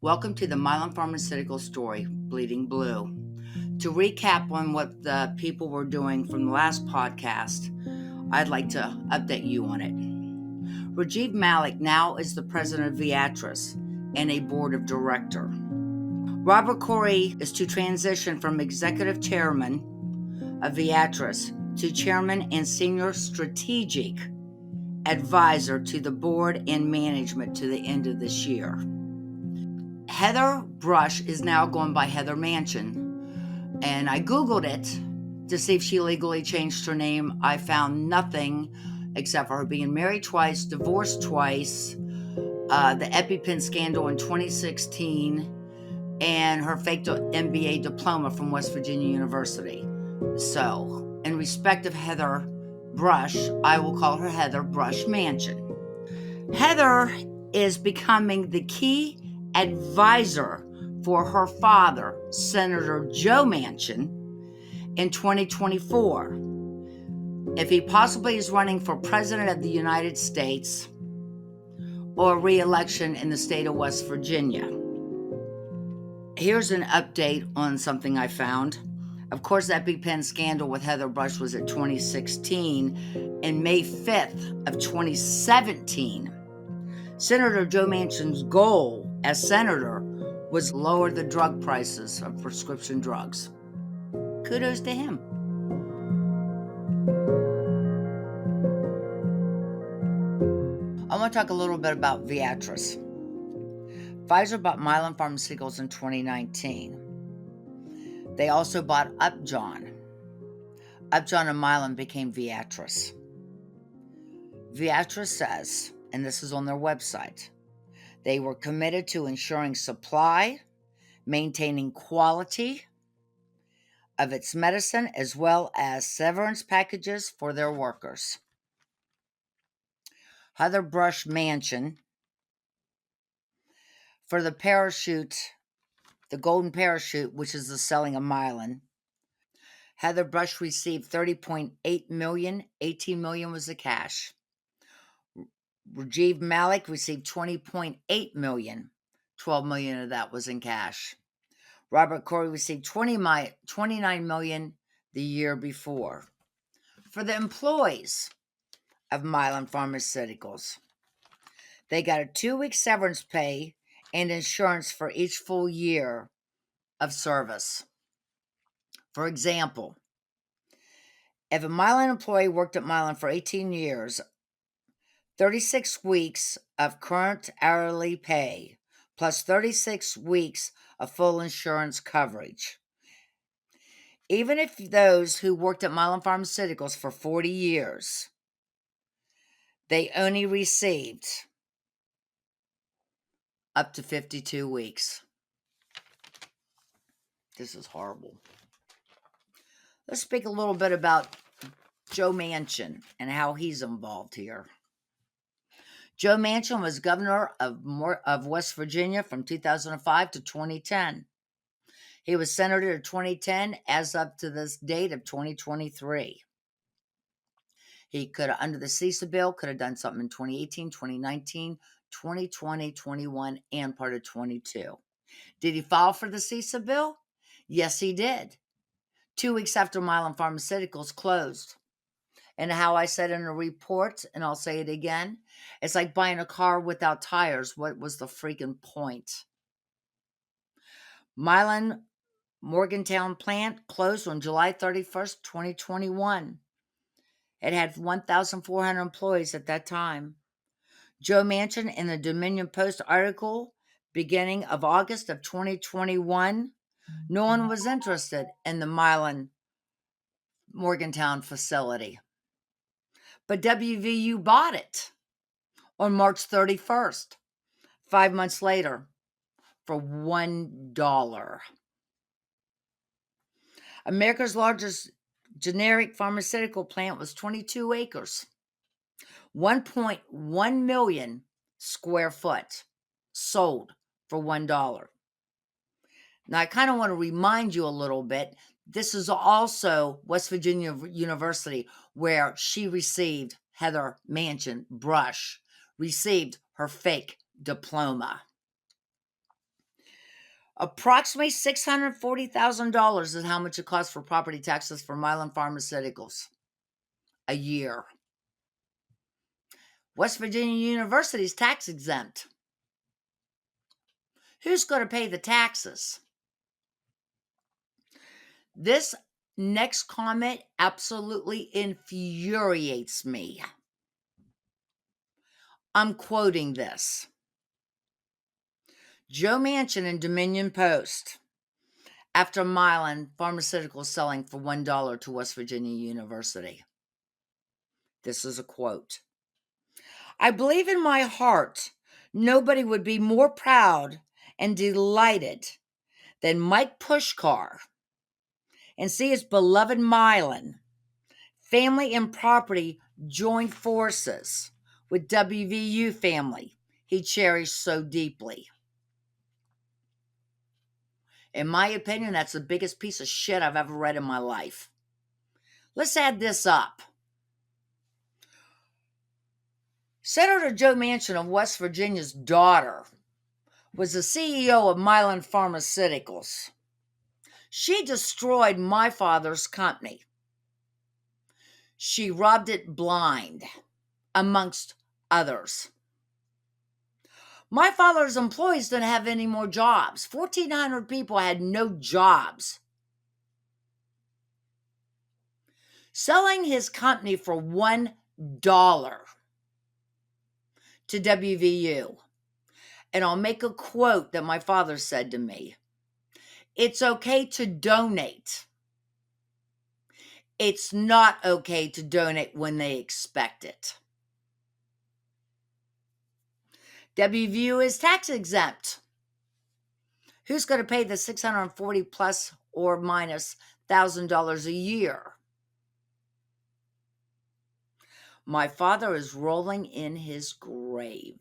Welcome to the Mylan Pharmaceutical story, Bleeding Blue. To recap on what the people were doing from the last podcast, I'd like to update you on it. Rajiv Malik now is the president of Viatris and a board of director. Robert Corey is to transition from executive chairman of Viatris to chairman and senior strategic advisor to the board and management to the end of this year. Heather Brush is now going by Heather Manchin, and I Googled it to see if she legally changed her name. I found nothing except for her being married twice, divorced twice, the EpiPen scandal in 2016, and her fake MBA diploma from West Virginia University. So, in respect of Heather Brush, I will call her Heather Brush Manchin. Heather is becoming the key advisor for her father, Senator Joe Manchin, in 2024, if he possibly is running for president of the United States or re-election in the state of West Virginia. Here's an update on something I found. Of course, the EpiPen scandal with Heather Brush was in 2016. And May 5th of 2017, Senator Joe Manchin's goal as senator was lower the drug prices of prescription drugs. Kudos to him. I want to talk a little bit about Viatris. Pfizer bought Mylan Pharmaceuticals in 2019. They also bought Upjohn. Upjohn and Mylan became Viatris. Viatris says, and this is on their website, they were committed to ensuring supply, maintaining quality of its medicine, as well as severance packages for their workers. Heather Brush Manchin, for the parachute, the golden parachute, which is the selling of Mylan, Heather Brush received $30.8 million. $18 million was the cash. Rajiv Malik received $20.8 million. $12 million of that was in cash. Robert Corey received $29 million the year before. For the employees of Mylan Pharmaceuticals, they got a 2-week severance pay and insurance for each full year of service. For example, if a Mylan employee worked at Mylan for 18 years, 36 weeks of current hourly pay, plus 36 weeks of full insurance coverage. Even if those who worked at Mylan Pharmaceuticals for 40 years, they only received up to 52 weeks. This is horrible. Let's speak a little bit about Joe Manchin and how he's involved here. Joe Manchin was governor of West Virginia from 2005 to 2010. He was senator in 2010 as up to this date of 2023. He could have, under the CISA bill, could have done something in 2018, 2019, 2020, 21, and part of 22. Did he file for the CISA bill? Yes, he did. 2 weeks after Mylan Pharmaceuticals closed. And how I said in a report, and I'll say it again, it's like buying a car without tires. What was the freaking point? Mylan Morgantown plant closed on July 31st, 2021. It had 1,400 employees at that time. Joe Manchin, in the Dominion Post article, beginning of August of 2021, no one was interested in the Mylan Morgantown facility. But WVU bought it on March 31st, 5 months later, for $1. America's largest generic pharmaceutical plant was 22 acres, 1.1 million square foot, sold for $1. Now, I kind of want to remind you a little bit, this is also West Virginia University, where she received, Heather Manchin Brush, received her fake diploma. Approximately $640,000 is how much it costs for property taxes for Mylan Pharmaceuticals a year. West Virginia University is tax exempt. Who's going to pay the taxes? This next comment absolutely infuriates me. I'm quoting this. Joe Manchin in Dominion Post. After Mylan Pharmaceuticals selling for $1 to West Virginia University. This is a quote. I believe in my heart nobody would be more proud and delighted than Mike Pushkar and see his beloved Mylan family and property join forces with WVU family he cherished so deeply. In my opinion, that's the biggest piece of shit I've ever read in my life. Let's add this up. Senator Joe Manchin of West Virginia's daughter was the CEO of Mylan Pharmaceuticals. She destroyed my father's company. She robbed it blind, amongst others. My father's employees didn't have any more jobs. 1,400 people had no jobs. Selling his company for $1 to WVU. And I'll make a quote that my father said to me. It's okay to donate. It's not okay to donate when they expect it. WVU is tax exempt. Who's going to pay the $640 plus or minus $1,000 a year? My father is rolling in his grave.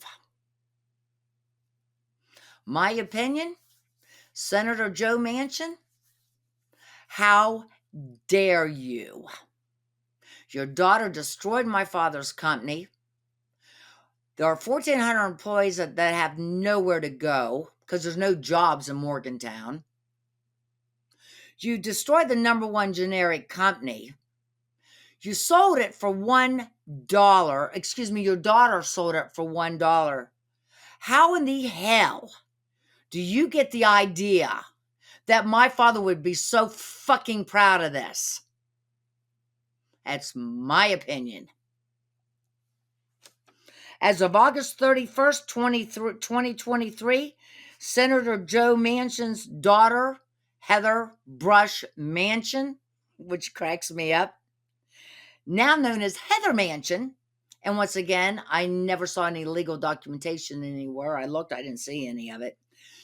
My opinion, Senator Joe Manchin, how dare you? Your daughter destroyed my father's company. There are 1,400 employees that have nowhere to go because there's no jobs in Morgantown. You destroyed the number one generic company. You sold it for $1. Your daughter sold it for $1. How in the hell do you get the idea that my father would be so fucking proud of this? That's my opinion. As of August 31st, 2023, Senator Joe Manchin's daughter, Heather Brush Manchin, which cracks me up, now known as Heather Manchin, and once again, I never saw any legal documentation anywhere. I looked, I didn't see any of it.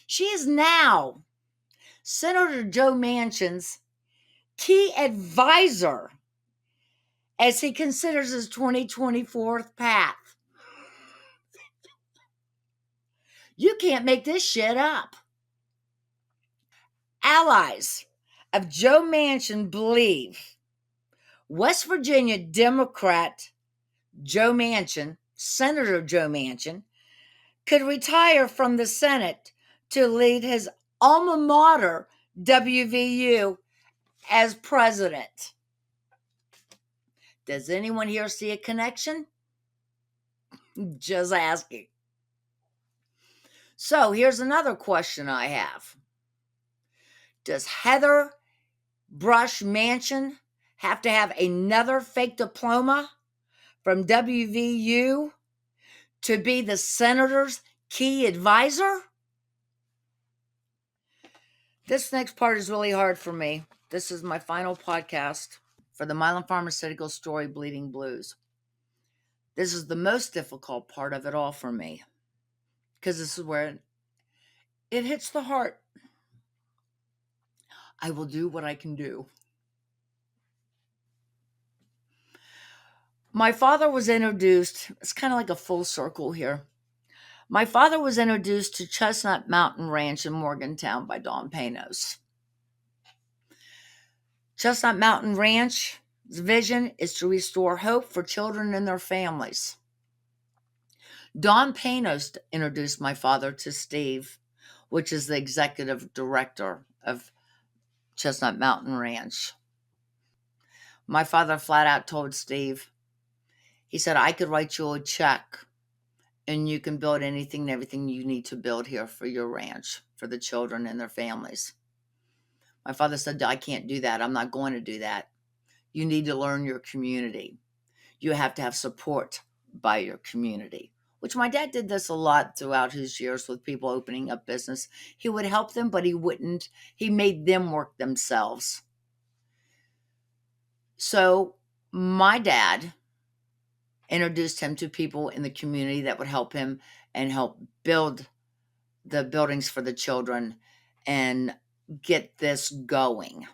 She is now Senator Joe Manchin's key advisor as he considers his 2024 path. You can't make this shit up. Allies of Joe Manchin believe West Virginia Democrat Joe Manchin, Senator Joe Manchin, could retire from the Senate to lead his alma mater, WVU, as president. Does anyone here see a connection? Just asking. So here's another question I have. Does Heather Brush Manchin have to have another fake diploma from WVU to be the senator's key advisor? This next part is really hard for me. This is my final podcast for the Mylan Pharmaceutical story, Bleeding Blues. This is the most difficult part of it all for me because this is where it hits the heart. I will do what I can do. My father was introduced, it's kind of like a full circle here. My father was introduced to Chestnut Mountain Ranch in Morgantown by Don Panos. Chestnut Mountain Ranch's vision is to restore hope for children and their families. Don Panos introduced my father to Steve which is the executive director of Chestnut Mountain Ranch. My father flat out told Steve, he said, I could write you a check and you can build anything and everything you need to build here for your ranch, for the children and their families. My father said, I can't do that. I'm not going to do that. You need to learn your community. You have to have support by your community, which my dad did this a lot throughout his years with people opening up business. He would help them, but he made them work themselves. So my dad introduced him to people in the community that would help him and help build the buildings for the children and get this going.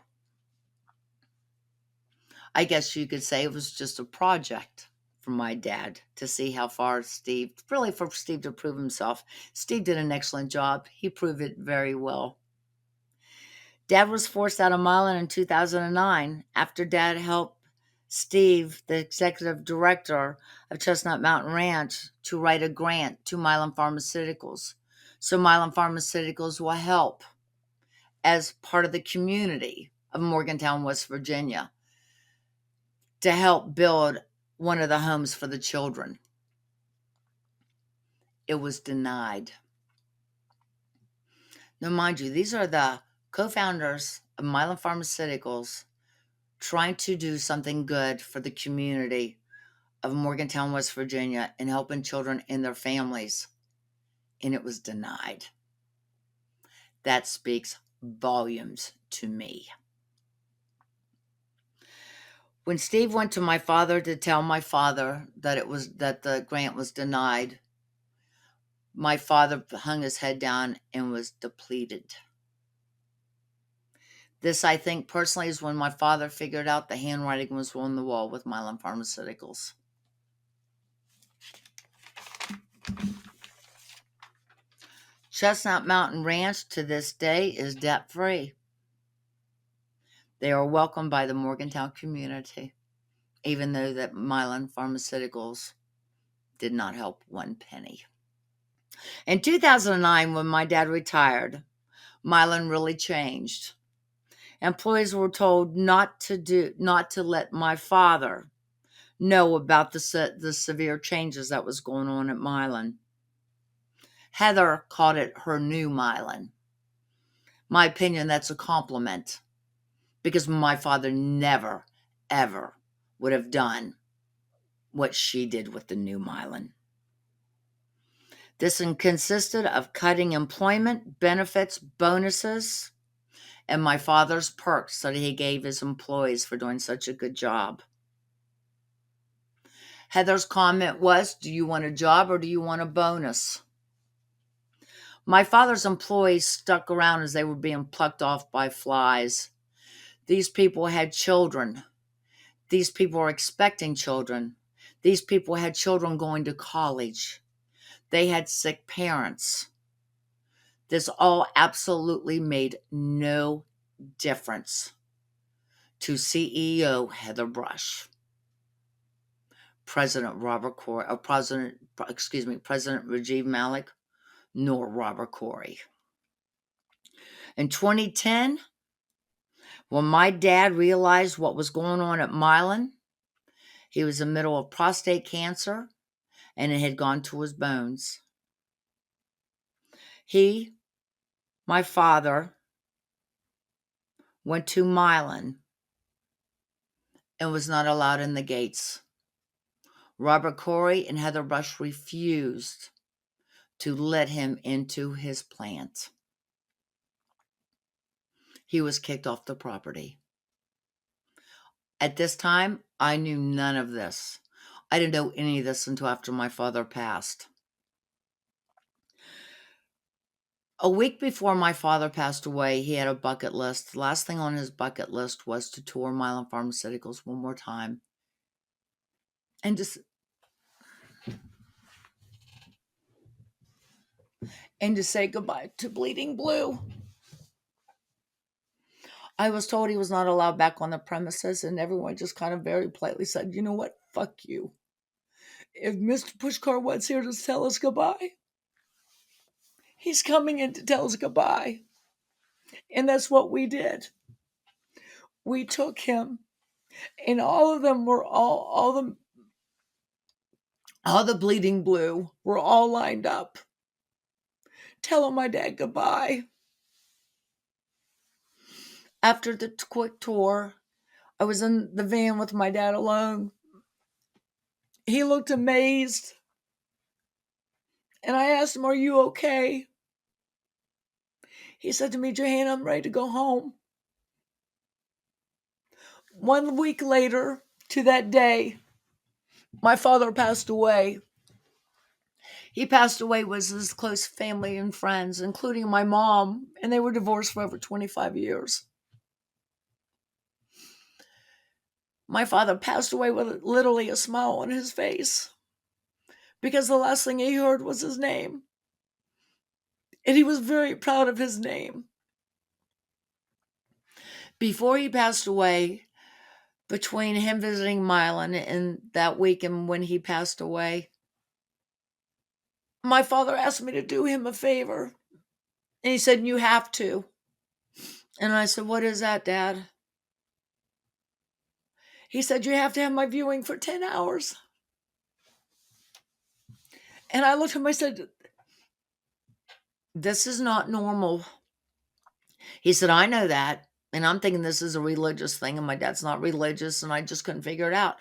I guess you could say it was just a project for my dad to see how far for Steve to prove himself. Steve did an excellent job. He proved it very well. Dad was forced out of Mylan in 2009 after Dad helped Steve, the executive director of Chestnut Mountain Ranch, to write a grant to Mylan Pharmaceuticals. So Mylan Pharmaceuticals will help as part of the community of Morgantown, West Virginia, to help build one of the homes for the children. It was denied. Now, mind you, these are the co-founders of Mylan Pharmaceuticals trying to do something good for the community of Morgantown, West Virginia, and helping children and their families. And it was denied. That speaks volumes to me. When Steve went to my father to tell my father that the grant was denied, my father hung his head down and was depleted. This, I think, personally, is when my father figured out the handwriting was on the wall with Mylan Pharmaceuticals. Chestnut Mountain Ranch to this day is debt-free. They are welcomed by the Morgantown community, even though that Mylan Pharmaceuticals did not help one penny. In 2009, when my dad retired, Mylan really changed. Employees were told not to let my father know about the severe changes that was going on at Mylan. Heather called it her new Mylan. My opinion, that's a compliment, because my father never, ever would have done what she did with the new Mylan. This consisted of cutting employment, benefits, bonuses, and my father's perks that he gave his employees for doing such a good job. Heather's comment was, do you want a job or do you want a bonus? My father's employees stuck around as they were being plucked off by flies. These people had children. These people were expecting children. These people had children going to college. They had sick parents. This all absolutely made no difference to CEO Heather Brush, President President Rajiv Malik, nor Robert Corey. In 2010, when my dad realized what was going on at Mylan, he was in the middle of prostate cancer and it had gone to his bones. My father, went to Mylan and was not allowed in the gates. Robert Corey and Heather Brush refused to let him into his plant. He was kicked off the property. At this time, I knew none of this. I didn't know any of this until after my father passed. A week before my father passed away, he had a bucket list. The last thing on his bucket list was to tour Mylan Pharmaceuticals one more time and to say goodbye to Bleeding Blue. I was told he was not allowed back on the premises, and everyone just kind of very politely said, you know what, fuck you. If Mr. Pushkar was here to tell us goodbye, He's coming in to tell us goodbye. And that's what we did. We took him, and all of them were all the bleeding blue were all lined up, telling my dad goodbye. After the quick tour, I was in the van with my dad alone. He looked amazed, and I asked him, "Are you okay?" He said to me, "Johanna, I'm ready to go home." 1 week later to that day, my father passed away. He passed away with his close family and friends, including my mom, and they were divorced for over 25 years. My father passed away with literally a smile on his face because the last thing he heard was his name. And he was very proud of his name. Before he passed away, between him visiting Mylan and that week and when he passed away, my father asked me to do him a favor. And he said, "You have to." And I said, "What is that, Dad?" He said, "You have to have my viewing for 10 hours. And I looked at him, I said, "This is not normal." He said, "I know that." And I'm thinking this is a religious thing, and my dad's not religious, and I just couldn't figure it out.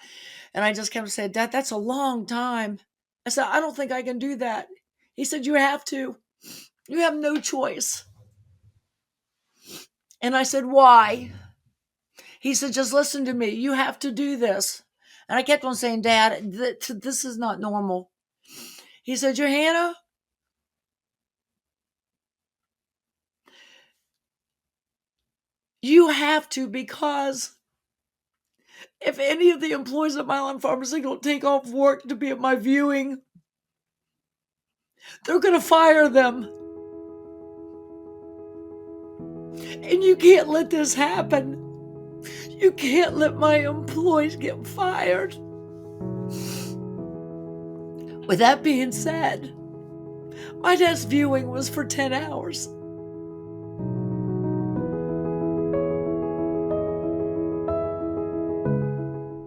And I just kept saying, "Dad, that's a long time." I said, "I don't think I can do that." He said, "You have to. You have no choice." And I said, "Why?" He said, "Just listen to me. You have to do this." And I kept on saying, "Dad, this is not normal." He said, "Johanna, you have to, because if any of the employees at Mylan Pharmaceutical take off work to be at my viewing, they're going to fire them. And you can't let this happen. You can't let my employees get fired." With that being said, my dad's viewing was for 10 hours.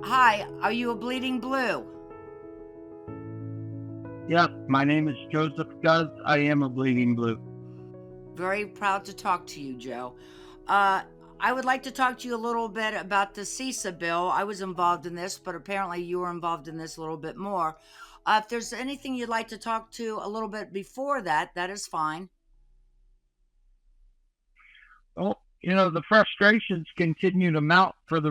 Hi, are you a bleeding blue? Yes, my name is Joseph Guz. I am a bleeding blue. Very proud to talk to you, Joe. I would like to talk to you a little bit about the CISA bill. I was involved in this, but apparently you were involved in this a little bit more. If there's anything you'd like to talk to a little bit before that, that is fine. Well, the frustrations continue to mount for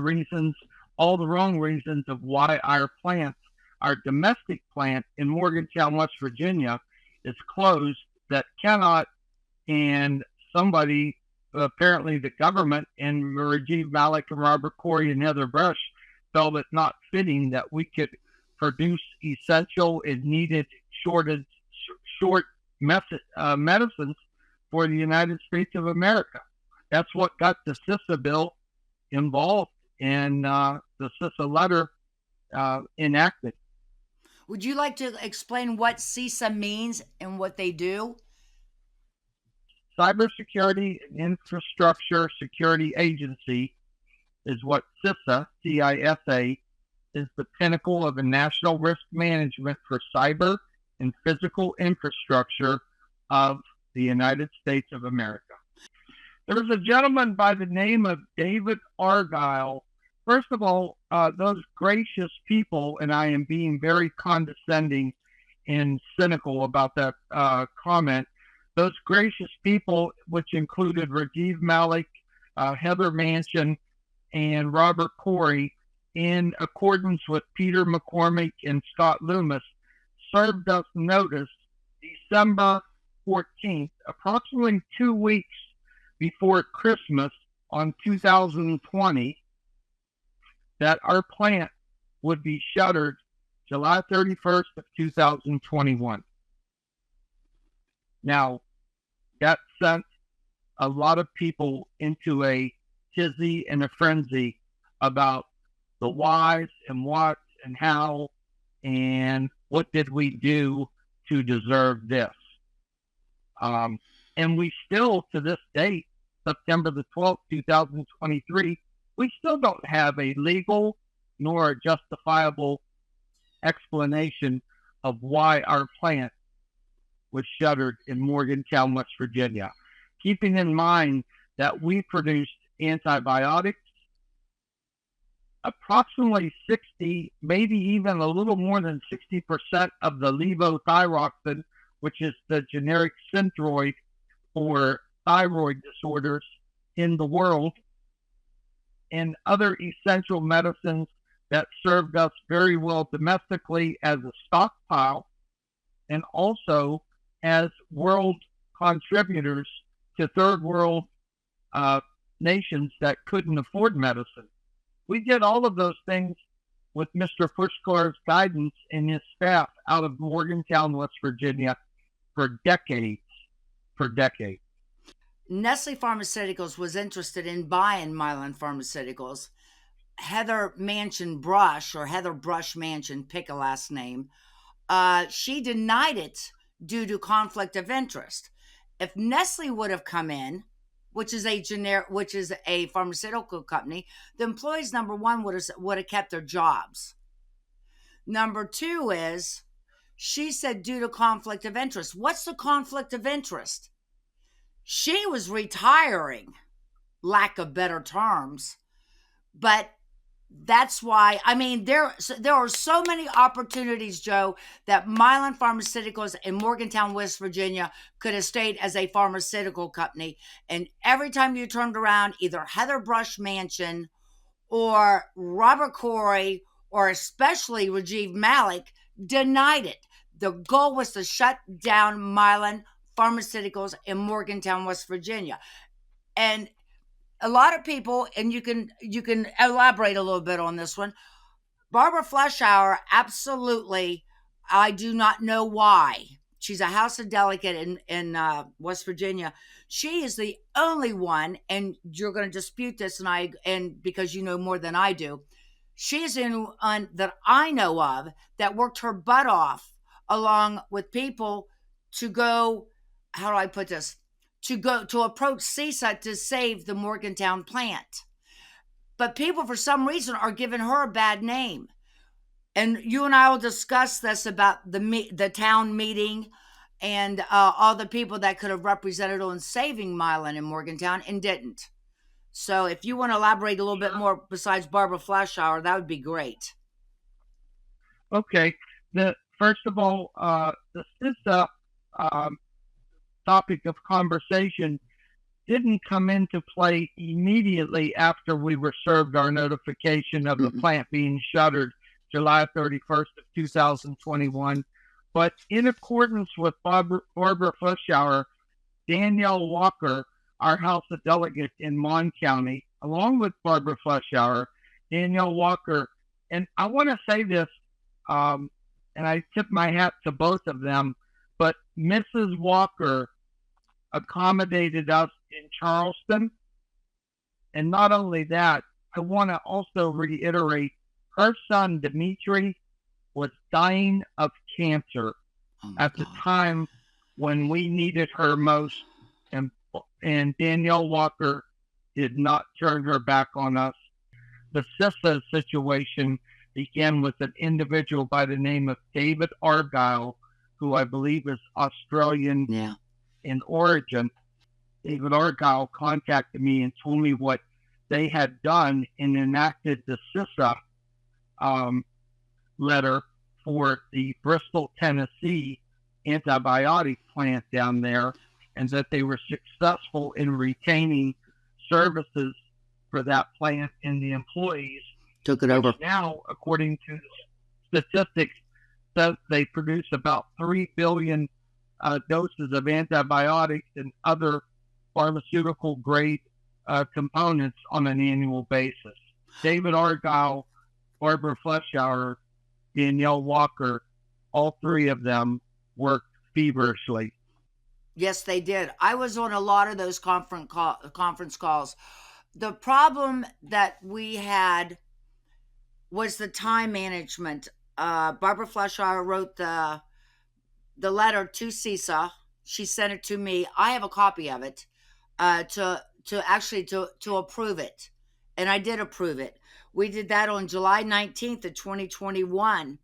all the wrong reasons of why our domestic plant in Morgantown, West Virginia, is closed. That cannot, and somebody, apparently the government and Rajiv Malik and Robert Corey and Heather Brush, felt it not fitting that we could produce essential and needed short medicines for the United States of America. That's what got the CISA bill involved and the CISA letter enacted. Would you like to explain what CISA means and what they do? Cybersecurity and Infrastructure Security Agency is what CISA, CISA, is the pinnacle of the national risk management for cyber and physical infrastructure of the United States of America. There was a gentleman by the name of David Argyle. First of all, those gracious people, and I am being very condescending and cynical about that comment, those gracious people, which included Rajiv Malik, Heather Manchin, and Robert Corey, in accordance with Peter McCormick and Scott Loomis, served us notice December 14th, approximately 2 weeks before Christmas on 2020, that our plant would be shuttered July 31st of 2021. Now, that sent a lot of people into a tizzy and a frenzy about the whys and what and how and what did we do to deserve this. And we still, to this date, September the 12th, 2023, we still don't have a legal nor a justifiable explanation of why our plant was shuttered in Morgantown, West Virginia. Keeping in mind that we produced antibiotics, approximately 60, maybe even a little more than 60% of the levothyroxine, which is the generic Synthroid for thyroid disorders in the world, and other essential medicines that served us very well domestically as a stockpile, and also as world contributors to third world nations that couldn't afford medicine. We did all of those things with Mr. Pushkar's guidance and his staff out of Morgantown, West Virginia for decades. For decades. Nestle Pharmaceuticals was interested in buying Mylan Pharmaceuticals. Heather Manchin Brush, or Heather Brush Manchin, pick a last name, she denied it due to conflict of interest. If Nestle would have come in, which is a pharmaceutical company, the employees, number one, would have kept their jobs. Number two is, she said due to conflict of interest. What's the conflict of interest? She was retiring, lack of better terms, but that's why, I mean, there are so many opportunities, Joe, that Mylan Pharmaceuticals in Morgantown, West Virginia could have stayed as a pharmaceutical company. And every time you turned around, either Heather Brush Manchin or Robert Corey or especially Rajiv Malik denied it. The goal was to shut down Mylan Pharmaceuticals in Morgantown, West Virginia. And a lot of people, and you can elaborate a little bit on this one. Barbara Fleischauer, absolutely, I do not know why. She's a House of Delegate in West Virginia. She is the only one, and you're going to dispute this, and because you know more than I do, she is in one that I know of that worked her butt off along with people to go. How do I put this? To approach CISA to save the Morgantown plant. But people, for some reason, are giving her a bad name. And you and I will discuss this about the town meeting and all the people that could have represented on saving Mylan in Morgantown and didn't. So if you want to elaborate a little bit more besides Barbara Fleischauer, that would be great. Okay. First of all, the CISA topic of conversation didn't come into play immediately after we were served our notification of the plant being shuttered July 31st of 2021. But in accordance with Barbara Fleischauer, Danielle Walker, our House of Delegates in Mon County, along with Barbara Fleischauer, Danielle Walker, and I want to say this, and I tip my hat to both of them, but Mrs. Walker accommodated us in Charleston. And not only that, I want to also reiterate, her son, Dimitri, was dying of cancer at the time when we needed her most. And Danielle Walker did not turn her back on us. The CISA situation began with an individual by the name of David Argyle, who I believe is Australian in origin. David Argyle contacted me and told me what they had done and enacted the CISA letter for the Bristol, Tennessee antibiotic plant down there, and that they were successful in retaining services for that plant and the employees. Took it over. Now, according to statistics, says they produce about 3 billion doses of antibiotics and other pharmaceutical grade components on an annual basis. David Argyle, Barbara Fleischauer, Danielle Walker, all three of them worked feverishly. Yes, they did. I was on a lot of those conference calls. The problem that we had was the time management. Barbara Fleischauer wrote the letter to CISA she sent it to me. I have a copy of it to approve it, and I did approve it. We did that on July 19th of 2021.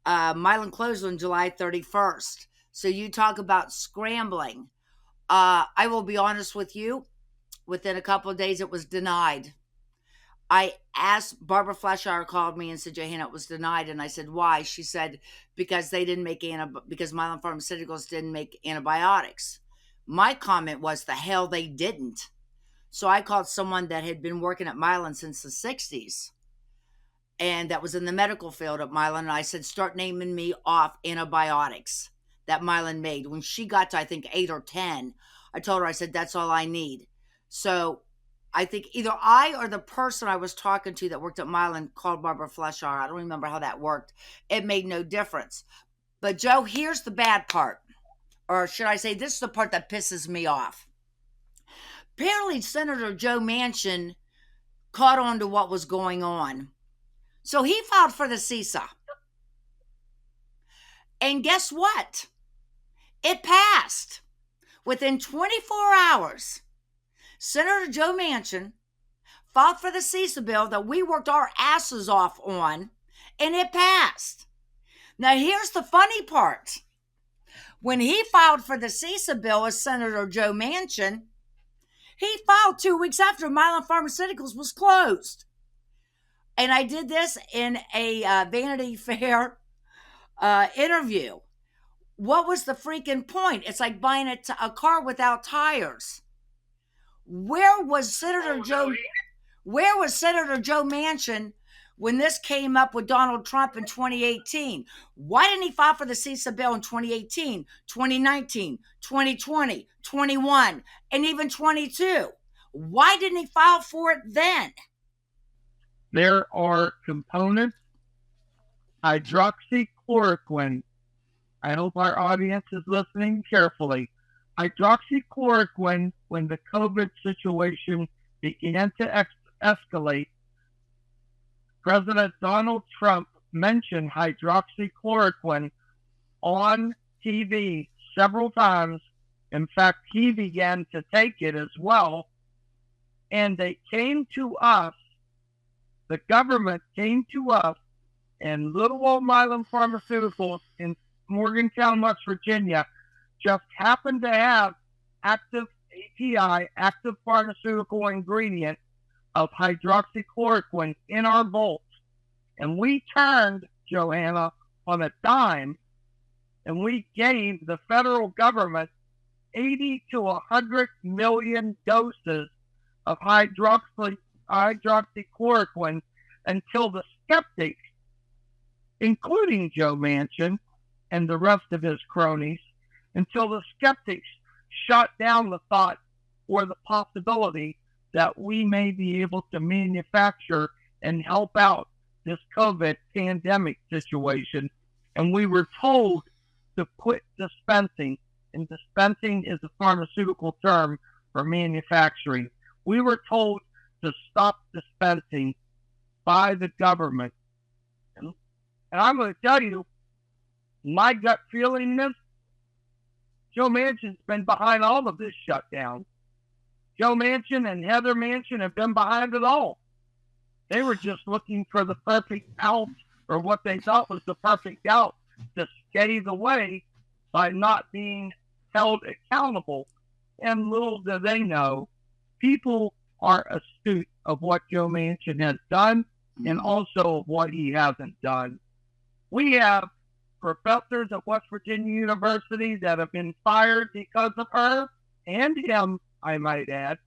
Mylan closed on July 31st. So you talk about scrambling. I will be honest with you. Within a couple of days, it was denied. I asked, Barbara Fleshauer called me and said, Johanna, it was denied. And I said, why? She said, because they didn't make because Mylan Pharmaceuticals didn't make antibiotics. My comment was, the hell they didn't. So I called someone that had been working at Mylan since the 60s and that was in the medical field at Mylan. And I said, start naming me off antibiotics that Mylan made. When she got to, I think, 8 or 10, I told her, I said, that's all I need. So I think either I or the person I was talking to that worked at Mylan called Barbara Fleshauer. I don't remember how that worked. It made no difference. But Joe, here's the bad part. Or should I say, this is the part that pisses me off. Apparently, Senator Joe Manchin caught on to what was going on. So he filed for the CISA. And guess what? It passed. Within 24 hours, Senator Joe Manchin filed for the CISA bill that we worked our asses off on, and it passed. Now, here's the funny part. When he filed for the CISA bill as Senator Joe Manchin, he filed 2 weeks after Mylan Pharmaceuticals was closed. And I did this in a Vanity Fair interview. What was the freaking point? It's like buying a car without tires. Where was Senator Joe Manchin when this came up with Donald Trump in 2018? Why didn't he file for the CISA bill in 2018, 2019, 2020, 21, and even 22? Why didn't he file for it then? There are components, hydroxychloroquine. I hope our audience is listening carefully. Hydroxychloroquine, when the COVID situation began to escalate, President Donald Trump mentioned hydroxychloroquine on TV several times. In fact, he began to take it as well. And they came to us, the government came to us, and little old Mylan Pharmaceuticals in Morgantown, West Virginia, just happened to have active API, active pharmaceutical ingredient of hydroxychloroquine in our vaults. And we turned, Johanna, on a dime, and we gave the federal government 80 to 100 million doses of hydroxychloroquine until the skeptics, including Joe Manchin and the rest of his cronies, until the skeptics shot down the thought or the possibility that we may be able to manufacture and help out this COVID pandemic situation. And we were told to quit dispensing, and dispensing is a pharmaceutical term for manufacturing. We were told to stop dispensing by the government. And I'm going to tell you, my gut feeling is Joe Manchin's been behind all of this shutdown. Joe Manchin and Heather Manchin have been behind it all. They were just looking for the perfect out, or what they thought was the perfect out, to skate the way by not being held accountable. And little do they know, people are astute of what Joe Manchin has done and also of what he hasn't done. We have professors at West Virginia University that have been fired because of her and him, I might add.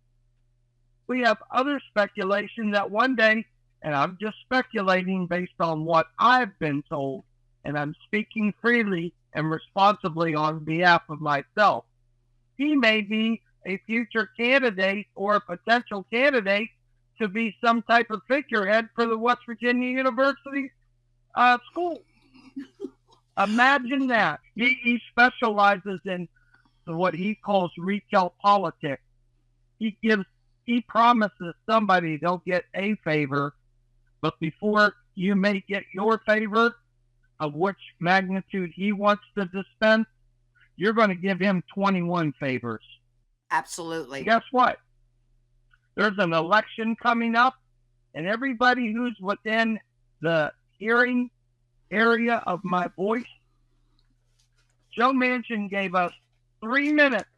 We have other speculation that one day, and I'm just speculating based on what I've been told, and I'm speaking freely and responsibly on behalf of myself, he may be a future candidate or a potential candidate to be some type of figurehead for the West Virginia University school. Imagine that. He specializes in what he calls retail politics. He promises somebody they'll get a favor, but before you may get your favor of which magnitude he wants to dispense, you're going to give him 21 favors. Absolutely. And guess what? There's an election coming up, and everybody who's within the hearing area of my voice, Joe Manchin gave us 3 minutes,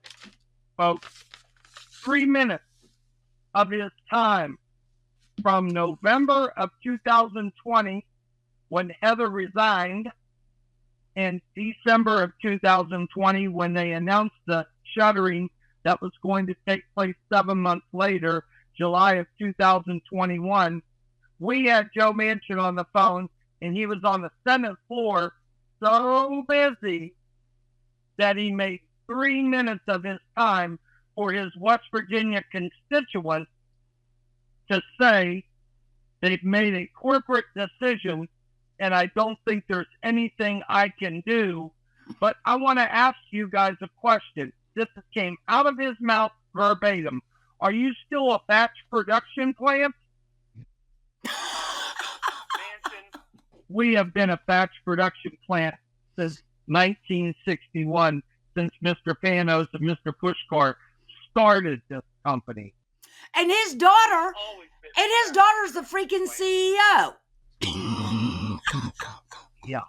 folks, 3 minutes of his time from November of 2020, when Heather resigned, and December of 2020, when they announced the shuttering that was going to take place 7 months later, July of 2021. We had Joe Manchin on the phone, and he was on the Senate floor so busy that he made 3 minutes of his time for his West Virginia constituents to say they've made a corporate decision, and I don't think there's anything I can do. But I want to ask you guys a question. This came out of his mouth verbatim. Are you still a batch production plant? We have been a batch production plant since 1961, since Mr. Panos and Mr. Pushkar started this company. And his daughter, daughter's the freaking CEO. Yeah.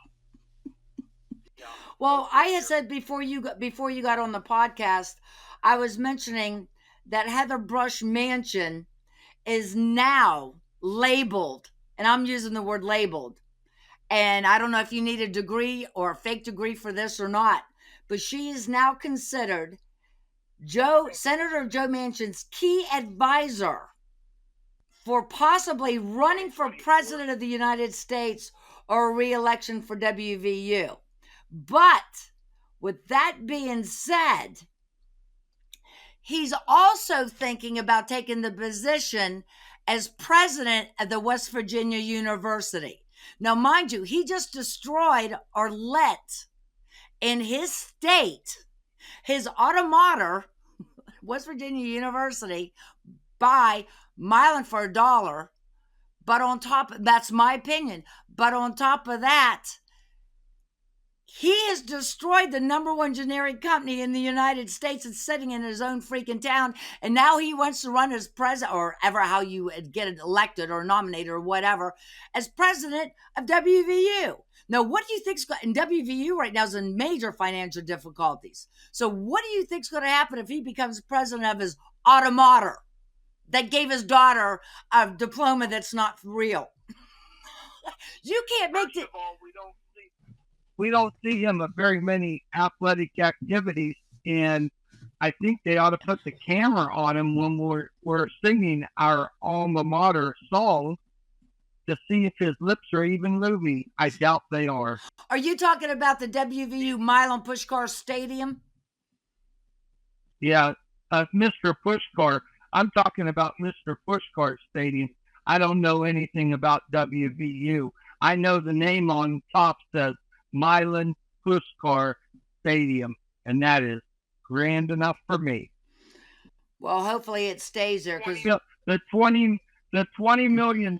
Well, I had said before you got on the podcast, I was mentioning that Heather Brush Manchin is now labeled, and I'm using the word labeled, and I don't know if you need a degree or a fake degree for this or not, but she is now considered Senator Joe Manchin's key advisor for possibly running for president of the United States or a re-election for WVU. But with that being said, he's also thinking about taking the position as president of the West Virginia University. Now, mind you, he just destroyed or let in his state his alma mater, West Virginia University, buy Mylan for $1. But on top, that's my opinion. But on top of that, he has destroyed the number one generic company in the United States. It's sitting in his own freaking town. And now he wants to run as president, or ever how you get elected or nominated or whatever, as president of WVU. Now, what do you think's going, and WVU right now is in major financial difficulties. So what do you think's going to happen if he becomes president of his alma mater that gave his daughter a diploma that's not real? You can't make it. We don't see him at very many athletic activities, and I think they ought to put the camera on him when we're singing our alma mater song to see if his lips are even moving. I doubt they are. Are you talking about the WVU Mylan Pushkar Stadium? Yeah, Mr. Pushkar. I'm talking about Mr. Pushkar Stadium. I don't know anything about WVU. I know the name on top says Mylan Pushkar Stadium, and that is grand enough for me. Well, hopefully it stays there, because the $20 million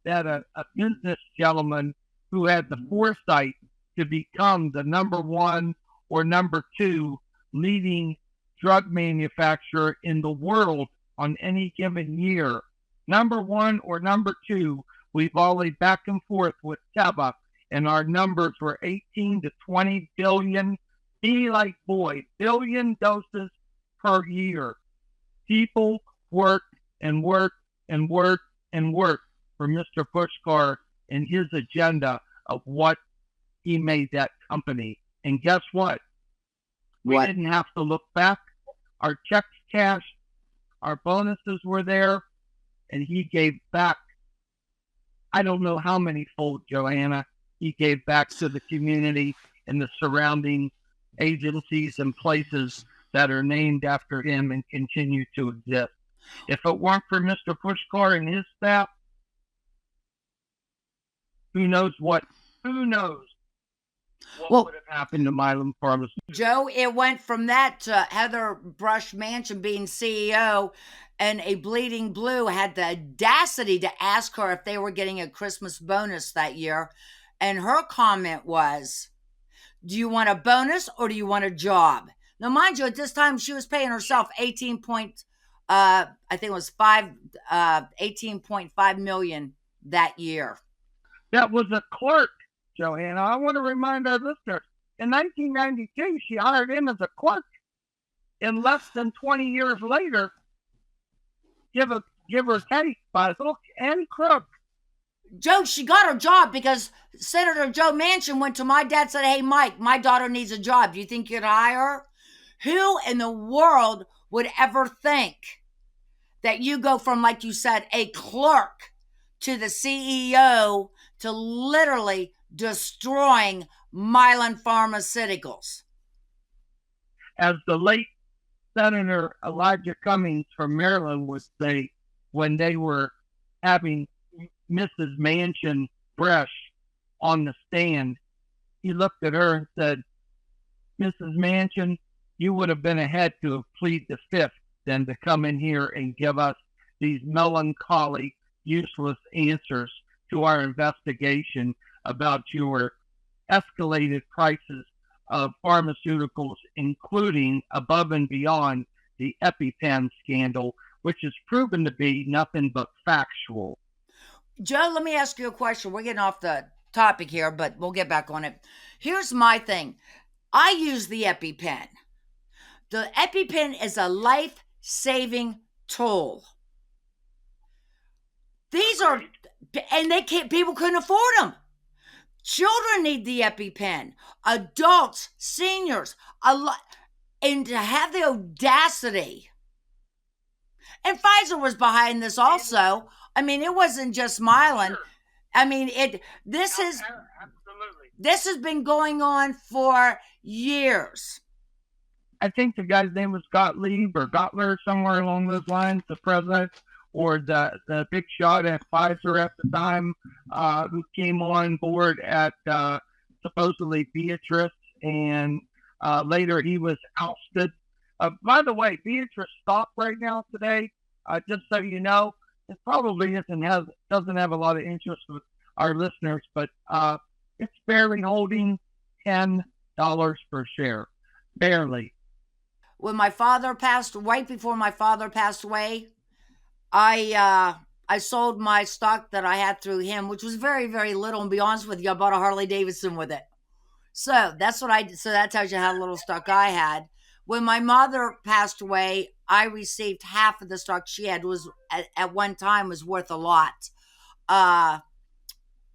that a business gentleman who had the foresight to become the number one or number two leading drug manufacturer in the world on any given year, number one or number two, we volleyed back and forth with Teva, and our numbers were 18 to 20 billion, billion doses per year. People work and work and work and work for Mr. Pushkar and his agenda of what he made that company. And guess what? We didn't have to look back. Our checks cashed, our bonuses were there, and he gave back. I don't know how many fold, Joanna, he gave back to the community and the surrounding agencies and places that are named after him and continue to exist. If it weren't for Mr. Pushkar and his staff, who knows what would have happened to Mylan Pharmaceutical? Joe, it went from that to Heather Brush Manchin being CEO, and a Bleeding Blue had the audacity to ask her if they were getting a Christmas bonus that year. And her comment was, Do you want a bonus or do you want a job? Now, mind you, at this time she was paying herself 18.5 million that year. That was a clerk, Johanna. I want to remind our listeners, in 1992, she hired him as a clerk. And less than 20 years later, give or take, by hook and crook. Joe, she got her job because Senator Joe Manchin went to my dad and said, hey, Mike, my daughter needs a job. Do you think you'd hire her? Who in the world would ever think that you go from, like you said, a clerk to the CEO to literally destroying Mylan Pharmaceuticals? As the late Senator Elijah Cummings from Maryland would say when they were having Mrs. Manchin fresh on the stand, he looked at her and said, Mrs. Manchin, you would have been ahead to have plead the fifth than to come in here and give us these melancholy, useless answers to our investigation about your escalated prices of pharmaceuticals, including above and beyond the EpiPen scandal, which has proven to be nothing but factual. Joe, let me ask you a question. We're getting off the topic here, but we'll get back on it. Here's my thing. I use the EpiPen. The EpiPen is a life-saving tool. These are, and people couldn't afford them. Children need the EpiPen. Adults, seniors, and to have the audacity. And Pfizer was behind this also. I mean, it wasn't just Mylan. I mean, this has been going on for years. I think the guy's name was Gottlieb or Gottler, somewhere along those lines, the president or the big shot at Pfizer at the time, who came on board at supposedly Beatrice, and later he was ousted. By the way, Beatrice stock right now today, just so you know, it probably doesn't have a lot of interest with our listeners, but it's barely holding $10 per share, barely. When my father passed, right before my father passed away, I sold my stock that I had through him, which was very, very little. And to be honest with you, I bought a Harley Davidson with it. So that's what I did. So that tells you how little stock I had. When my mother passed away, I received half of the stock she had. Was at one time was worth a lot. I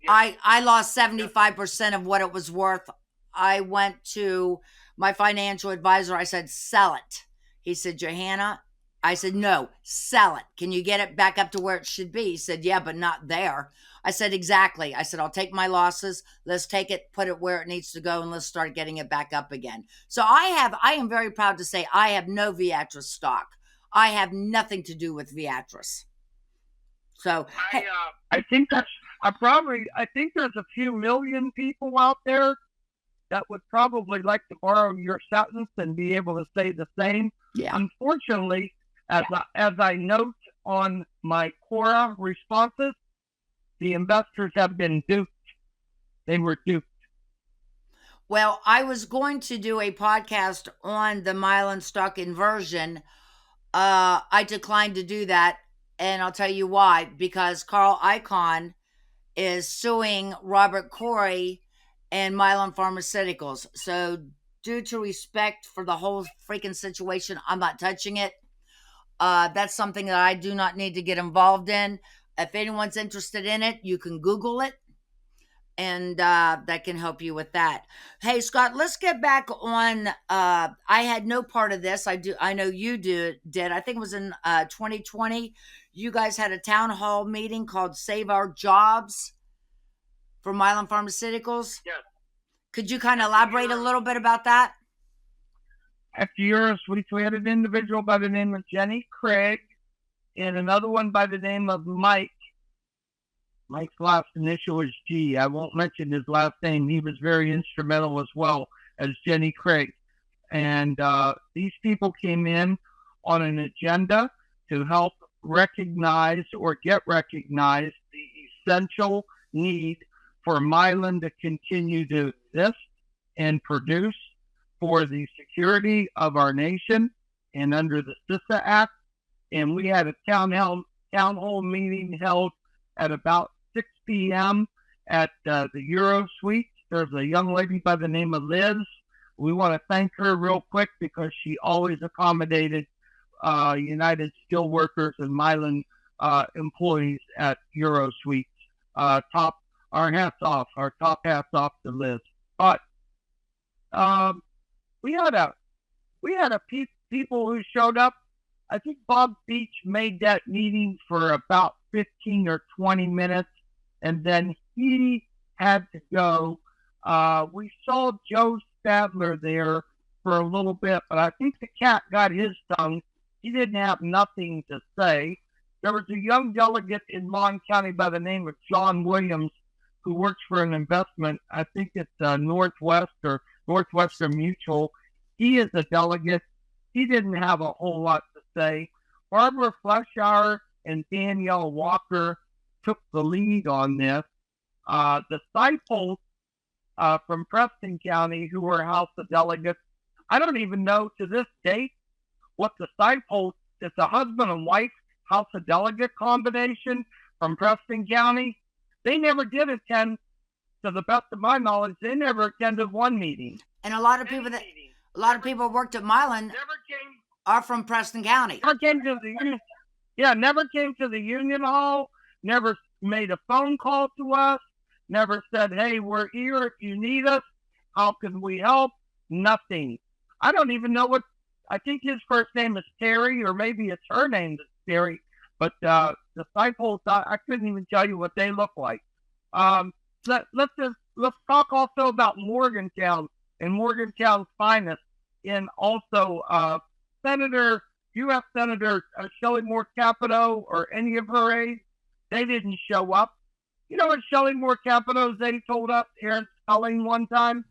lost 75% of what it was worth. I went to my financial advisor. I said, sell it. He said, Johanna. I said, no, sell it. Can you get it back up to where it should be? He said, yeah, but not there. I said, exactly. I said, I'll take my losses. Let's take it, put it where it needs to go, and let's start getting it back up again. So I am very proud to say I have no Viatris stock. I have nothing to do with Viatris. So I think there's a few million people out there that would probably like to borrow your sentence and be able to say the same. Yeah. Unfortunately, as I note on my Quora responses, the investors have been duped. They were duped. Well, I was going to do a podcast on the Mylan stock inversion. I declined to do that, and I'll tell you why. Because Carl Icahn is suing Robert Corey and Mylan Pharmaceuticals. So due to respect for the whole freaking situation, I'm not touching it. That's something that I do not need to get involved in. If anyone's interested in it, you can Google it, and that can help you with that. Hey, Scott, let's get back on. I had no part of this. I know you did. I think it was in 2020. You guys had a town hall meeting called Save Our Jobs for Mylan Pharmaceuticals. Yes. Could you kind of elaborate a little bit about that? After yours, we had an individual by the name of Jenny Craig and another one by the name of Mike. Mike's last initial is G. I won't mention his last name. He was very instrumental as well as Jenny Craig. And these people came in on an agenda to help recognize or get recognized the essential need for Mylan to continue to exist and produce for the security of our nation and under the CISA Act. And we had a town hall meeting held at about 6 p.m. at the Euro Suite. There's a young lady by the name of Liz. We want to thank her real quick because she always accommodated United Steelworkers and Mylan employees at Euro Suite. Our top hats off to Liz. But we had people who showed up. I think Bob Beach made that meeting for about 15 or 20 minutes, and then he had to go. We saw Joe Stadler there for a little bit, but I think the cat got his tongue. He didn't have nothing to say. There was a young delegate in Mon County by the name of John Williams who works for an investment. I think it's Northwest or Northwestern Mutual. He is a delegate. He didn't have a whole lot to say. Barbara Fleschauer and Danielle Walker took the lead on this. The Seipolts from Preston County, who were House of Delegates, I don't even know to this date what the Seipolts, it's a husband and wife House of Delegate combination from Preston County. They never did attend, to the best of my knowledge, they never attended one meeting. And a lot of people who worked at Mylan are from Preston County. Never came to the union hall, never made a phone call to us, never said, hey, we're here if you need us. How can we help? Nothing. I don't even know I think his first name is Terry, or maybe it's her name is Terry, but the Seipolts, I couldn't even tell you what they look like. Let's talk also about Morgantown and Morgantown's finest, and also U.S. Senator Shelley Moore Capito or any of her aides. They didn't show up. You know what Shelley Moore Capito's aide told us, Aaron Spelling, one time?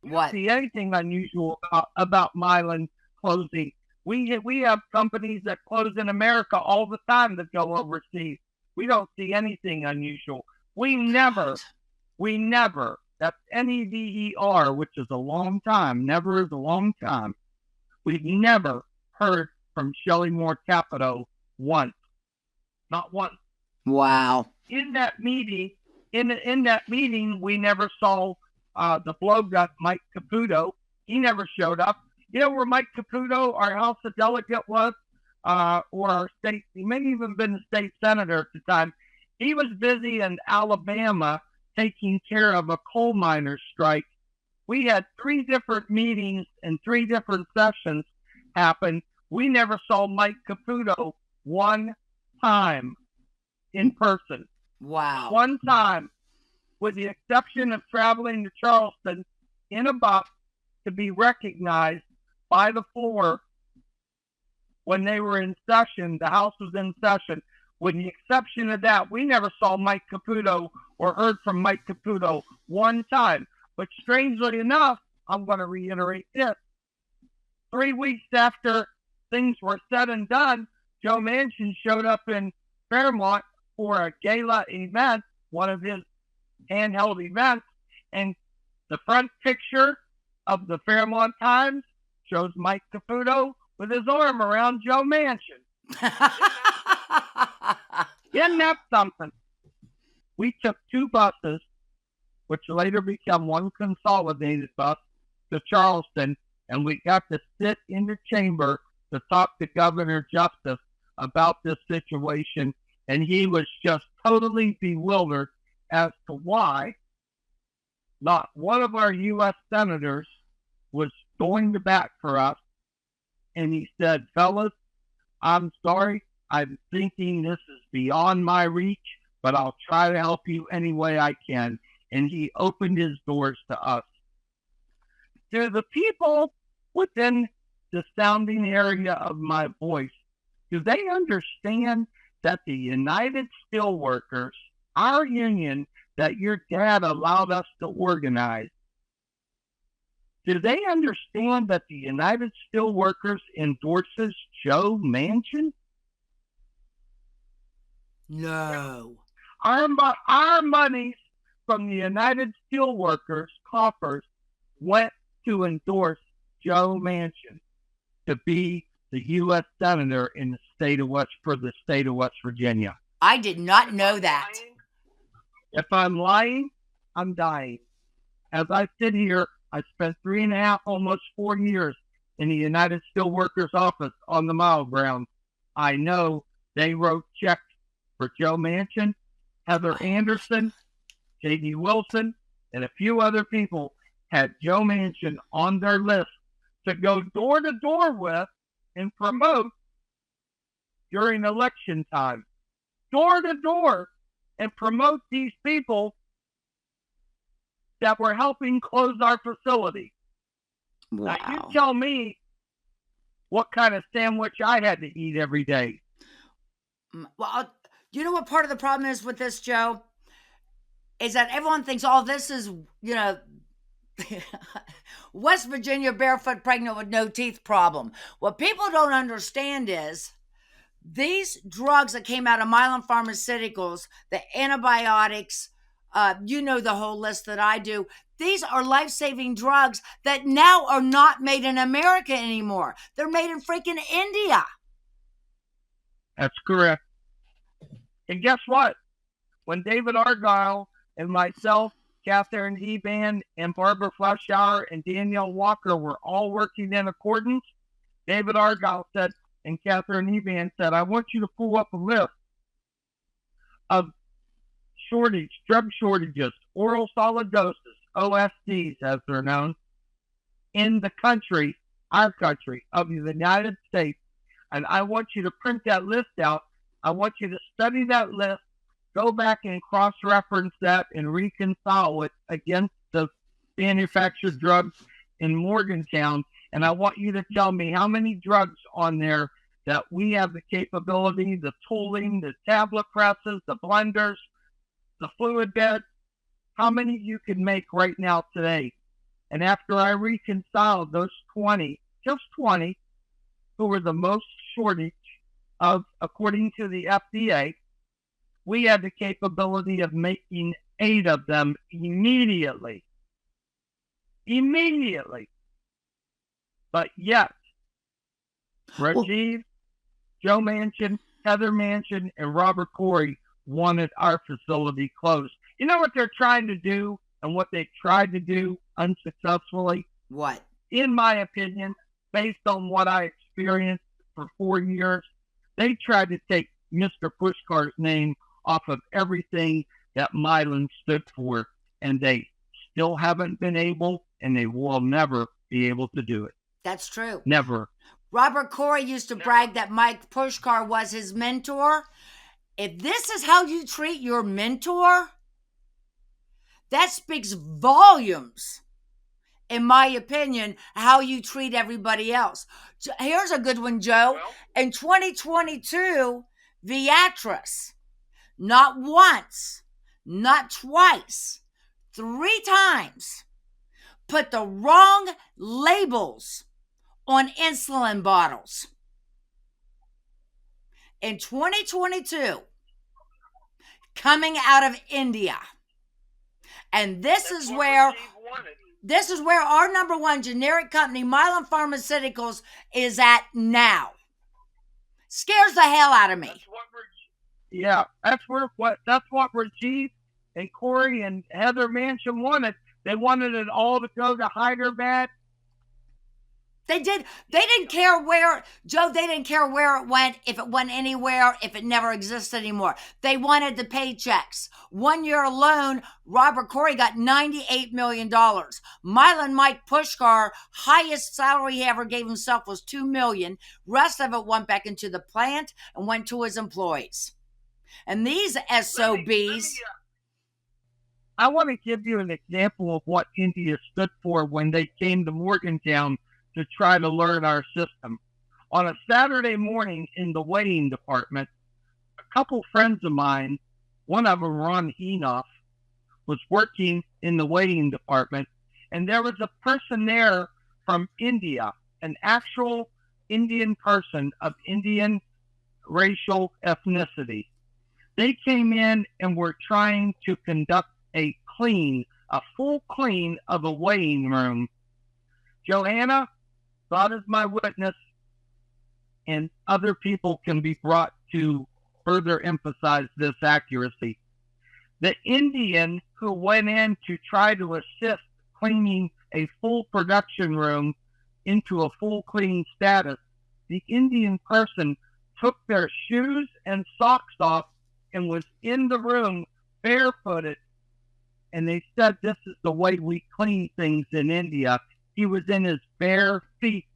We don't see anything unusual about Mylan closing. We have companies that close in America all the time that go overseas. We don't see anything unusual. We never, that's NEVER, which is a long time, never is a long time. We've never heard from Shelley Moore Capito once. Not once. Wow. In that meeting, we never saw the blow gut Mike Caputo. He never showed up. You know where Mike Caputo, our House of Delegate, was, or our state, he may even been the state senator at the time. He was busy in Alabama taking care of a coal miners' strike. We had 3 different meetings and 3 different sessions happen. We never saw Mike Caputo one time in person. Wow. One time, with the exception of traveling to Charleston in a bus to be recognized by the floor when they were in session, the House was in session. With the exception of that, we never saw Mike Caputo or heard from Mike Caputo one time. But strangely enough, I'm going to reiterate this. 3 weeks after things were said and done, Joe Manchin showed up in Fairmont for a gala event, one of his handheld events, and the front picture of the Fairmont Times shows Mike Caputo with his arm around Joe Manchin. Isn't that something? We took 2 buses, which later became one consolidated bus, to Charleston, and we got to sit in the chamber to talk to Governor Justice about this situation, and he was just totally bewildered as to why not one of our U.S. senators was going to bat for us. And he said, fellas, I'm sorry. I'm thinking this is beyond my reach, but I'll try to help you any way I can. And he opened his doors to us. To the people within the sounding area of my voice, do they understand that the United Steelworkers, our union that your dad allowed us to organize, do they understand that the United Steelworkers endorses Joe Manchin? No. Our monies from the United Steelworkers coffers went to endorse Joe Manchin to be the U.S. Senator in the state of West Virginia. I did not know that. If I'm lying, I'm dying. As I sit here, I spent 3.5, almost 4 years in the United Steelworkers office on the mile ground. I know they wrote checks for Joe Manchin, Heather Anderson, J.D. Wilson, and a few other people had Joe Manchin on their list to go door to door with and promote during election time. Door to door and promote these people that were helping close our facility. Wow. Now, you tell me what kind of sandwich I had to eat every day. Well, you know what part of the problem is with this, Joe? Is that everyone thinks all this is, West Virginia barefoot pregnant with no teeth problem. What people don't understand is these drugs that came out of Mylan Pharmaceuticals, the antibiotics, the whole list that I do. These are life-saving drugs that now are not made in America anymore. They're made in freaking India. That's correct. And guess what? When David Argyle and myself, Catherine Eban, and Barbara Fleischauer and Danielle Walker were all working in accordance, David Argyle said, and Catherine Eban said, I want you to pull up a list of drug shortages, oral solid doses, OSDs as they're known, in the country, our country of the United States. And I want you to print that list out. I want you to study that list, go back and cross-reference that and reconcile it against the manufactured drugs in Morgantown. And I want you to tell me how many drugs on there that we have the capability, the tooling, the tablet presses, the blenders, the fluid bed, how many you can make right now today. And after I reconciled those 20, just 20, who were the most shortage of, according to the FDA, we had the capability of making 8 of them immediately. But yet, Rajiv, Joe Manchin, Heather Manchin, and Robert Corey wanted our facility closed. You know what they're trying to do and what they tried to do unsuccessfully? What? In my opinion, based on what I experienced for 4 years, they tried to take Mr. Pushkar's name off of everything that Mylan stood for, and they still haven't been able, and they will never be able to do it. That's true. Never. Robert Corey used to brag that Mike Pushkar was his mentor. If this is how you treat your mentor, that speaks volumes, in my opinion, how you treat everybody else. Here's a good one, Joe. In 2022, Viatris, not once, not twice, 3 times, put the wrong labels on insulin bottles. In 2022, coming out of India. And this is where our number one generic company, Mylan Pharmaceuticals, is at now. Scares the hell out of me. That's what Rajiv and Corey and Heather Manchin wanted. They wanted it all to go to Hyderabad. They didn't care where, Joe, they didn't care where it went, if it went anywhere, if it never existed anymore. They wanted the paychecks. 1 year alone, Robert Corey got $98 million. Mylan Mike Pushkar, highest salary he ever gave himself was $2 million. Rest of it went back into the plant and went to his employees. And these SOBs... I want to give you an example of what India stood for when they came to Morgantown to try to learn our system. On a Saturday morning in the weighing department, a couple friends of mine, one of them, Ron Enoff, was working in the weighing department, and there was a person there from India, an actual Indian person of Indian racial ethnicity. They came in and were trying to conduct a full clean of a weighing room Joanna, God is my witness, and other people can be brought to further emphasize this accuracy. The Indian who went in to try to assist cleaning a full production room into a full clean status, the Indian person took their shoes and socks off and was in the room barefooted. And they said this is the way we clean things in India. He was in his bare feet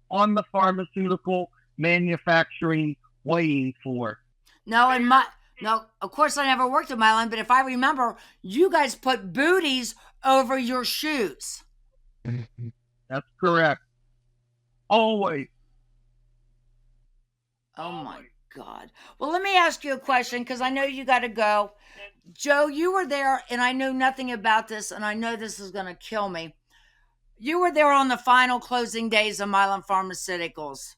on the pharmaceutical manufacturing weighing floor. No, of course I never worked at Mylan, but if I remember, you guys put booties over your shoes. That's correct. Always. Oh my God. Well, let me ask you a question because I know you got to go. Joe, you were there, and I know nothing about this, and I know this is going to kill me. You were there on the final closing days of Mylan Pharmaceuticals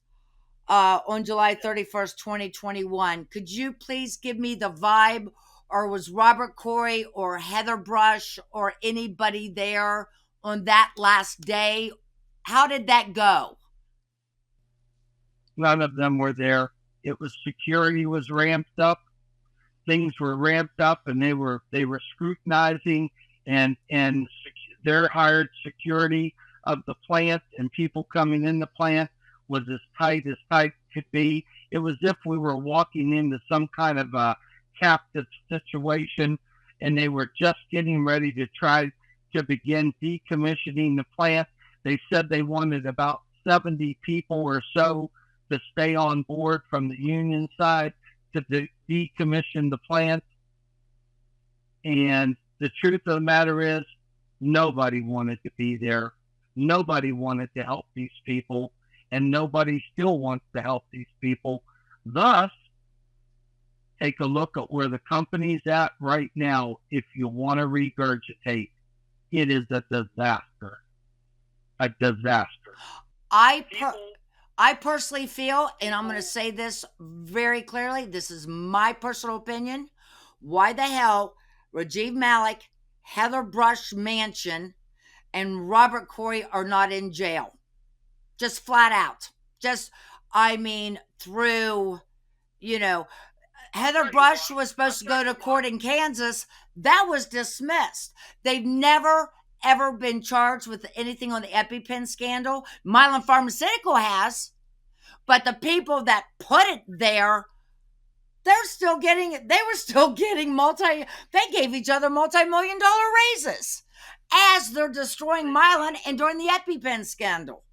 on July 31st, 2021. Could you please give me the vibe, or was Robert Corey or Heather Brush or anybody there on that last day? How did that go? None of them were there. It was security was ramped up. Things were ramped up, and they were scrutinizing and their hired security of the plant, and people coming in the plant was as tight could be. It was as if we were walking into some kind of a captive situation, and they were just getting ready to try to begin decommissioning the plant. They said they wanted about 70 people or so to stay on board from the union side to decommission the plant. And the truth of the matter is, nobody wanted to be there. Nobody wanted to help these people, and nobody still wants to help these people. Thus, take a look at where the company's at right now. If you want to regurgitate, it is a disaster. A disaster. I personally feel, and I'm going to say this very clearly, this is my personal opinion. Why the hell Rajiv Malik, Heather Brush Manchin, and Robert Corey are not in jail? Just flat out. Through, Heather Brush was supposed to go to court in Kansas. That was dismissed. They've never, ever been charged with anything on the EpiPen scandal. Mylan Pharmaceutical has, but the people that put it there, they were still getting they gave each other multi-million-dollar raises as they're destroying Mylan and during the EpiPen scandal.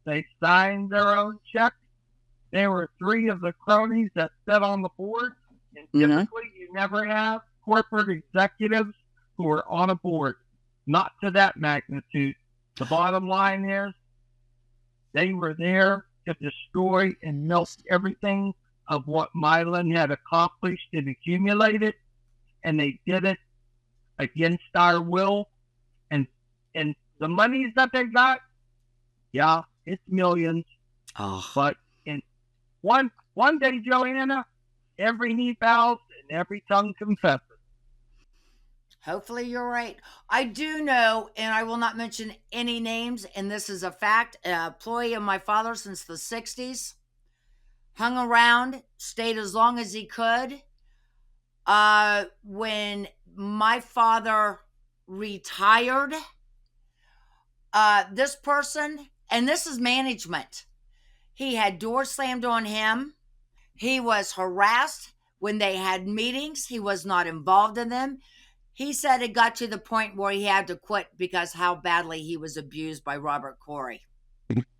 They signed their own check. There were 3 of the cronies that sat on the board, and typically you never have corporate executives who are on a board. Not to that magnitude. The bottom line is, they were there to destroy and melt everything of what Mylan had accomplished and accumulated, and they did it against our will. And the monies that they got, yeah, it's millions. But in one day, Joanna, every knee bows and every tongue confesses. Hopefully you're right. I do know, and I will not mention any names, and this is a fact, an employee of my father since the 60s, hung around, stayed as long as he could. When my father retired, this person, and this is management, he had doors slammed on him. He was harassed when they had meetings. He was not involved in them. He said it got to the point where he had to quit because how badly he was abused by Robert Corey.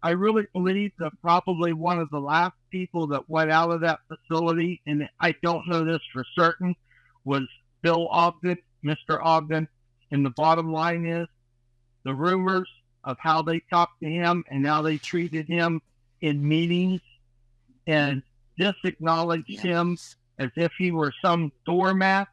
I really believe that probably one of the last people that went out of that facility, and I don't know this for certain, was Bill Ogden, Mr. Ogden. And the bottom line is, the rumors of how they talked to him and how they treated him in meetings and disacknowledged him as if he were some doormat.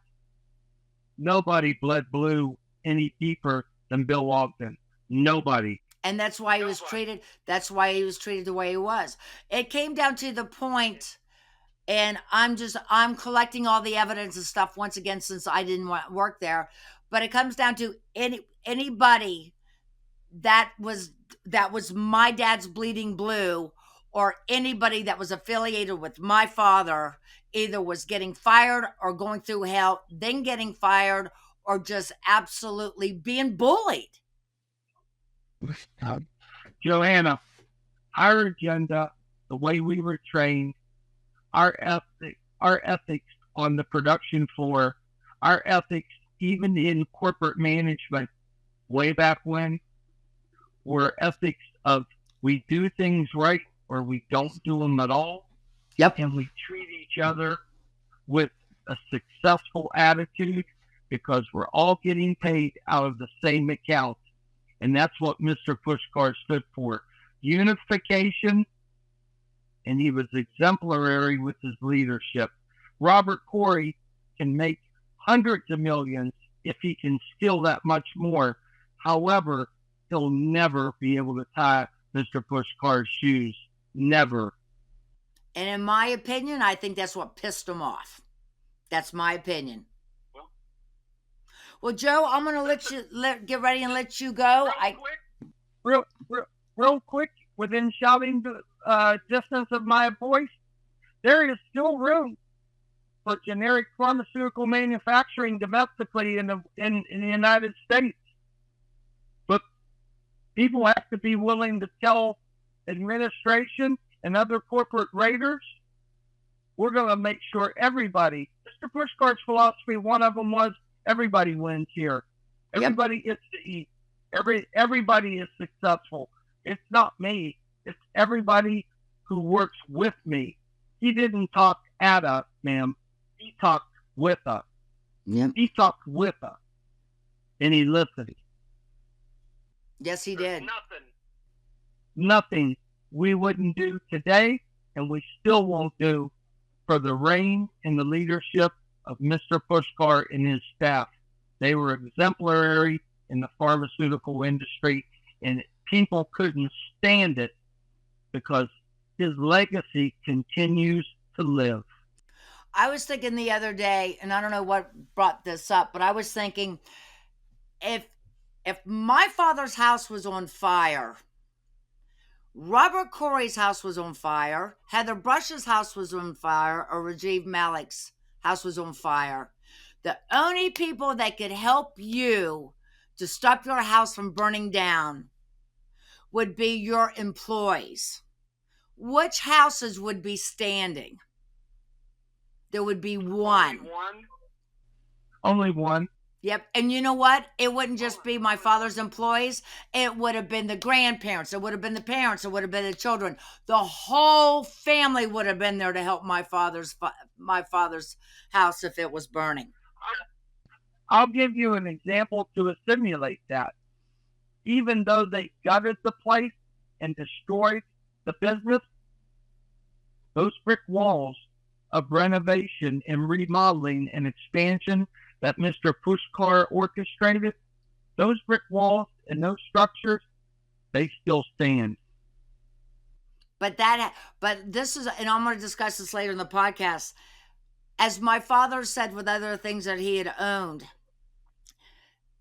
Nobody bled blue any deeper than Bill Ogden. Nobody. And that's why he was treated. That's why he was treated the way he was. It came down to the point, and I'm collecting all the evidence and stuff once again since I didn't work there. But it comes down to anybody that was my dad's Bleeding Blue, or anybody that was affiliated with my father either was getting fired or going through hell, then getting fired, or just absolutely being bullied. Joanna, our agenda, the way we were trained, our ethics on the production floor, our ethics even in corporate management way back when were ethics of we do things right or we don't do them at all. Yep. And we treat each other with a successful attitude because we're all getting paid out of the same account. And that's what Mr. Pushkar stood for. Unification, and he was exemplary with his leadership. Robert Corey can make hundreds of millions if he can steal that much more. However, he'll never be able to tie Mr. Pushkar's shoes. Never. And in my opinion, I think that's what pissed him off. That's my opinion. Well, Joe, I'm going to let you get ready and let you go. Real quick, within shouting distance of my voice, there is still room for generic pharmaceutical manufacturing domestically in the United States. But people have to be willing to tell administration and other corporate raiders, we're going to make sure everybody, Mr. Pushkar's philosophy, one of them was everybody wins here. Everybody gets to eat. Everybody is successful. It's not me. It's everybody who works with me. He didn't talk at us, ma'am. He talked with us. Yep. He talked with us. And he listened. Yes, he did. Nothing we wouldn't do today, and we still won't do for the reign and the leadership of Mr. Pushkar and his staff. They were exemplary in the pharmaceutical industry, and people couldn't stand it because his legacy continues to live. I was thinking the other day, and I don't know what brought this up, but I was thinking if my father's house was on fire, Robert Corey's house was on fire, Heather Brush's house was on fire, or Rajiv Malik's house was on fire, the only people that could help you to stop your house from burning down would be your employees. Which houses would be standing? There would be one. Only one. Yep. And you know what? It wouldn't just be my father's employees. It would have been the grandparents. It would have been the parents. It would have been the children. The whole family would have been there to help my father's house if it was burning. I'll give you an example to simulate that. Even though they gutted the place and destroyed the business, those brick walls of renovation and remodeling and expansion that Mr. Pushkar orchestrated, those brick walls and those structures, they still stand. But this is, and I'm going to discuss this later in the podcast, as my father said with other things that he had owned,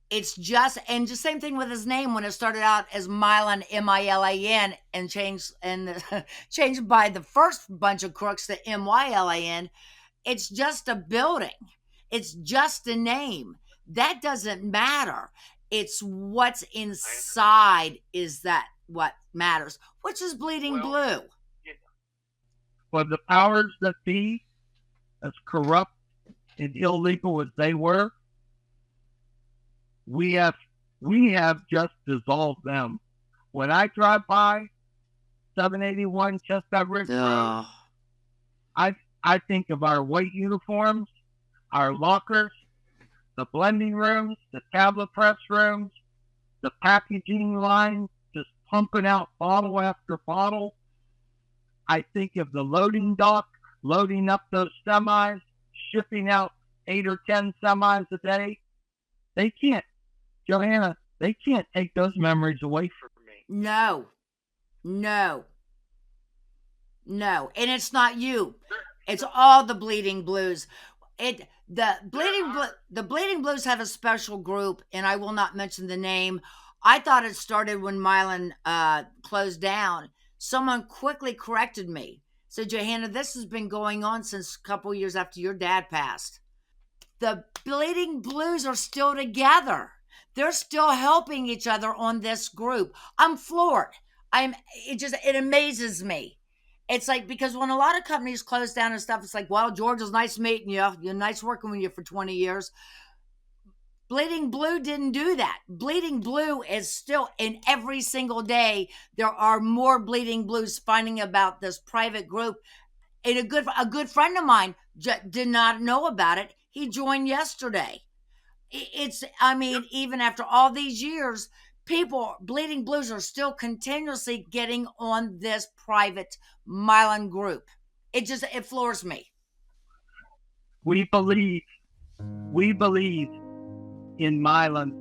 it's just, and just same thing with his name when it started out as Mylan, M-I-L-A-N, and changed by the first bunch of crooks to M-Y-L-A-N. It's just a building. It's just a name. That doesn't matter. It's what's inside is that what matters, which is Bleeding Blue. For the powers that be, as corrupt and illegal as they were, we have just dissolved them. When I drive by 781 Chestnut Ridge Road, I think of our white uniforms, our lockers, the blending rooms, the tablet press rooms, the packaging line just pumping out bottle after bottle. I think of the loading dock, loading up those semis, shipping out 8 or 10 semis a day. They can't, Johanna, they can't take those memories away from me. No. And it's not you. It's all the Bleeding Blues. The Bleeding Blues have a special group, and I will not mention the name. I thought it started when Mylan closed down. Someone quickly corrected me. Said, Johanna, this has been going on since a couple years after your dad passed. The Bleeding Blues are still together. They're still helping each other on this group. I'm floored. It amazes me. It's like, because when a lot of companies close down and stuff, it's like, well, George, it's nice meeting you. You're nice working with you for 20 years. Bleeding Blue didn't do that. Bleeding Blue is still, in every single day, there are more Bleeding Blues finding about this private group. And a good friend of mine did not know about it. He joined yesterday. Even after all these years, Bleeding Blues are still continuously getting on this private Mylan group. It floors me. We believe in Mylan,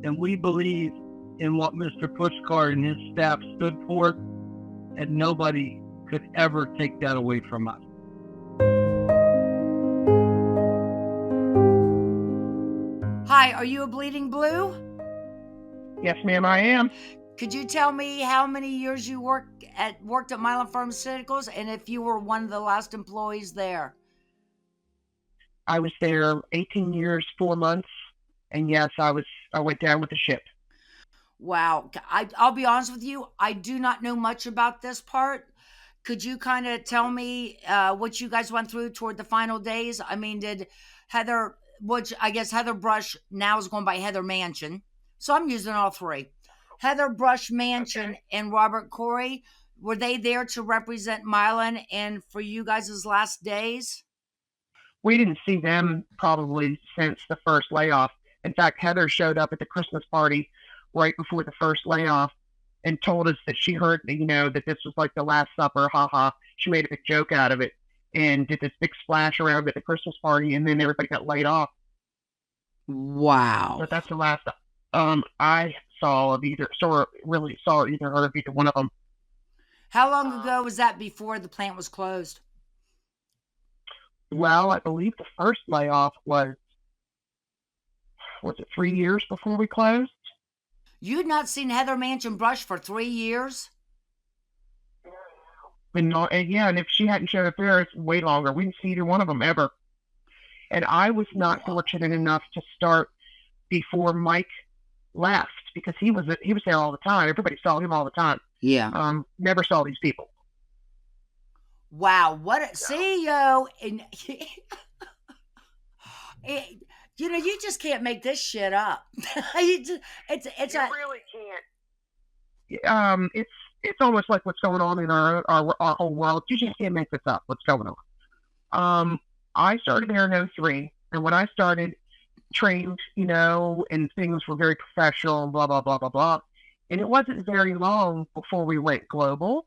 and we believe in what Mr. Pushkar and his staff stood for, and nobody could ever take that away from us. Hi, are you a Bleeding Blue? Yes, ma'am, I am. Could you tell me how many years you worked at Mylan Pharmaceuticals, and if you were one of the last employees there? I was there 18 years, 4 months, and yes, I went down with the ship. Wow. I'll be honest with you, I do not know much about this part. Could you kind of tell me what you guys went through toward the final days? I mean, did Heather, which I guess Heather Brush now is going by Heather Manchin, so I'm using all three. Heather Brush Manchin and Robert Corey, were they there to represent Mylan and for you guys' last days? We didn't see them probably since the first layoff. In fact, Heather showed up at the Christmas party right before the first layoff and told us that she heard, that this was like the Last Supper, haha. She made a big joke out of it and did this big splash around at the Christmas party, and then everybody got laid off. Wow. But that's the last I saw of either, or really saw either or of either one of them. How long ago was that before the plant was closed? Well, I believe the first layoff was it 3 years before we closed? You'd not seen Heather Manchin Brush for 3 years? And if she hadn't showed up there, it's way longer. We didn't see either one of them ever. And I was not fortunate enough to start before Mike left, because he was there all the time. Everybody saw him all the time. Yeah. Never saw these people. Wow, what a CEO! And you just can't make this shit up. It's really can't. It's almost like what's going on in our whole world. You just can't make this up. What's going on? I started there in 2003, and when I started, trained, and things were very professional, and blah blah blah blah blah. And it wasn't very long before we went global.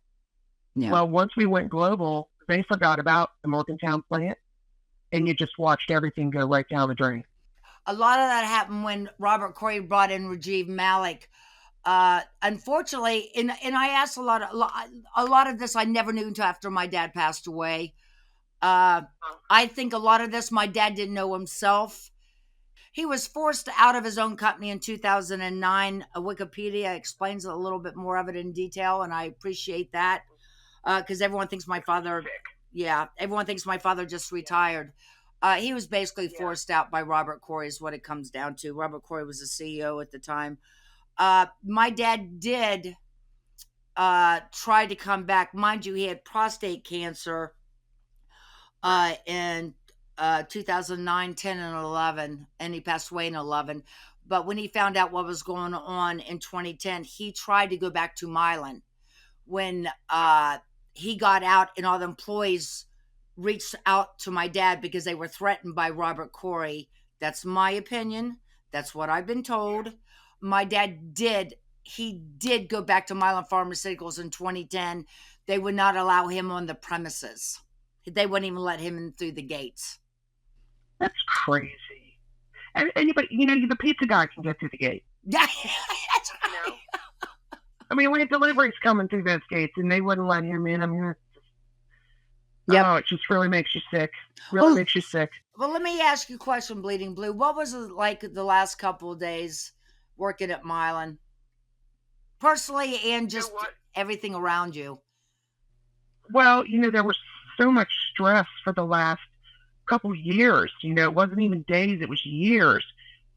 Yeah. Well, once we went global, they forgot about the Morgantown plant, and you just watched everything go right down the drain. A lot of that happened when Robert Corey brought in Rajiv Malik. Unfortunately, and I asked a lot of this I never knew until after my dad passed away. I think a lot of this my dad didn't know himself. He was forced out of his own company in 2009. Wikipedia explains a little bit more of it in detail, and I appreciate that, because everyone thinks my father just retired. He was basically forced out by Robert Corey is what it comes down to. Robert Corey was the CEO at the time. My dad did try to come back. Mind you, he had prostate cancer in 2009, 10, and 11, and he passed away in 11. But when he found out what was going on in 2010, he tried to go back to Mylan. When he got out and all the employees reached out to my dad because they were threatened by Robert Corey. That's my opinion. That's what I've been told. My dad did go back to Mylan Pharmaceuticals in 2010. They would not allow him on the premises. They wouldn't even let him in through the gates. That's crazy. And anybody, the pizza guy can get through the gate. Yeah, that's right. I mean, we had deliveries coming through those gates, and they wouldn't let him in. I mean, it just really makes you sick. Makes you sick. Well, let me ask you a question, Bleeding Blue. What was it like the last couple of days working at Mylan? personally and You know just what? everything around you? Well, there was so much stress for the last couple years. It wasn't even days, it was years,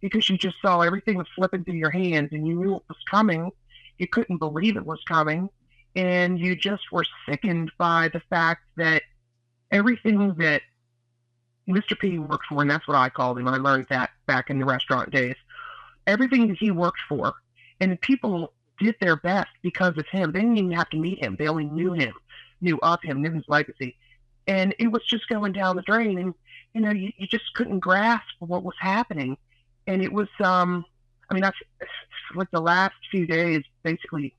because you just saw everything was slipping through your hands and you knew it was coming. You couldn't believe it was coming. And you just were sickened by the fact that everything that Mr. P worked for, and that's what I called him. I learned that back in the restaurant days. Everything that he worked for, and people did their best because of him. They didn't even have to meet him. They only knew him, knew of him, knew his legacy. And it was just going down the drain. And, you just couldn't grasp what was happening. And it was, that's like the last few days, basically,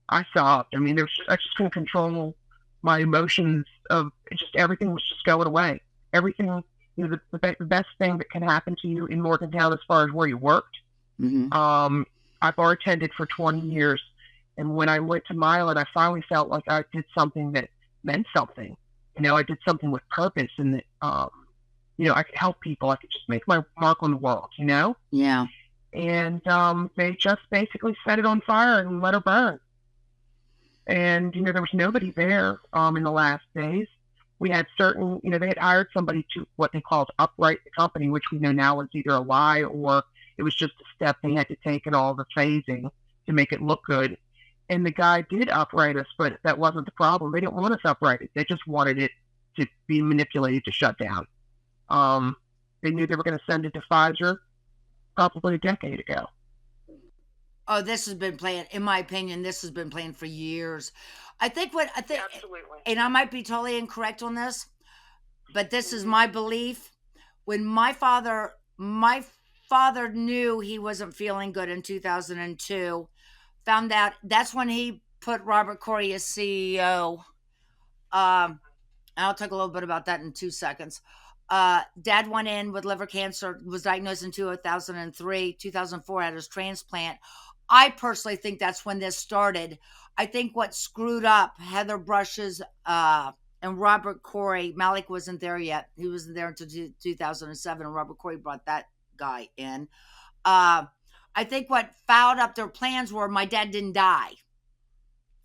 I sobbed. I just couldn't control my emotions of just everything was just going away. Everything, the best thing that can happen to you in Morgantown as far as where you worked. Mm-hmm. I bartended for 20 years. And when I went to Mylan, I finally felt like I did something that meant something. I did something with purpose, and that, I could help people. I could just make my mark on the world, Yeah. And they just basically set it on fire and let her burn. And, there was nobody there in the last days. We had certain, they had hired somebody to what they called upright the company, which we know now is either a lie or it was just a step they had to take in all the phasing to make it look good. And the guy did upright us, but that wasn't the problem. They didn't want us uprighted. They just wanted it to be manipulated to shut down. They knew they were going to send it to Pfizer probably a decade ago. Oh, this has been planned. In my opinion, this has been planned for years. I think, Absolutely. and I might be totally incorrect on this, but this is my belief. When my father knew he wasn't feeling good in 2002, found out that's when he put Robert Corey as CEO. I'll talk a little bit about that in 2 seconds. Dad went in with liver cancer, was diagnosed in 2003, 2004, had his transplant. I personally think that's when this started. I think what screwed up Heather Brush's and Robert Corey, Malik wasn't there yet. He wasn't there until 2007, and Robert Corey brought that guy in. I think what fouled up their plans were my dad didn't die,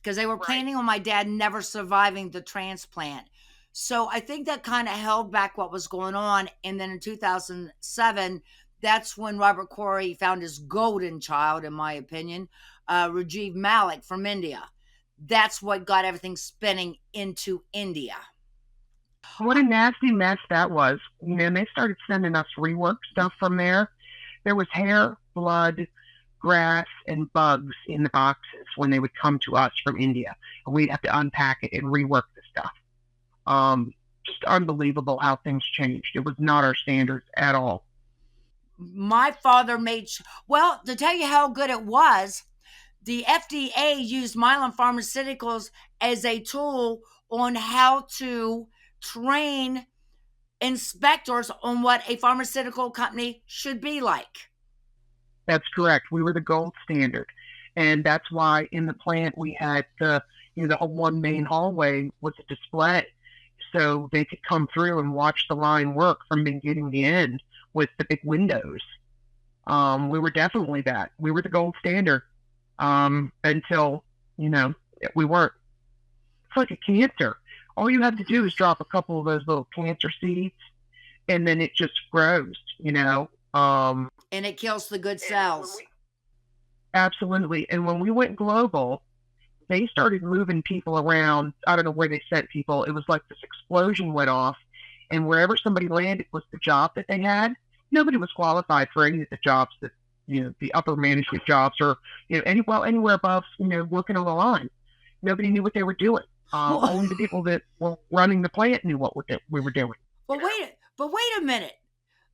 because they were planning on my dad never surviving the transplant. So I think that kind of held back what was going on. And then in 2007, that's when Robert Corey found his golden child, in my opinion, Rajiv Malik from India. That's what got everything spinning into India. What a nasty mess that was. They started sending us rework stuff from there. There was hair, blood, grass, and bugs in the boxes when they would come to us from India. And we'd have to unpack it and rework the stuff. Just unbelievable how things changed. It was not our standards at all. My father made, well, to tell you how good it was, the FDA used Mylan Pharmaceuticals as a tool on how to train inspectors on what a pharmaceutical company should be like. That's correct. We were the gold standard. And that's why in the plant we had the one main hallway with a display. So they could come through and watch the line work from beginning to end with the big windows. We were definitely that. We were the gold standard until, we weren't. It's like a cancer. All you have to do is drop a couple of those little cancer seeds and then it just grows, and it kills the good cells. Absolutely. And when we went global, they started moving people around. I don't know where they sent people. It was like this explosion went off, and wherever somebody landed was the job that they had. Nobody was qualified for any of the jobs that, the upper management jobs or, anywhere above, working on the line. Nobody knew what they were doing. Only the people that were running the plant knew what we were doing. But wait a minute.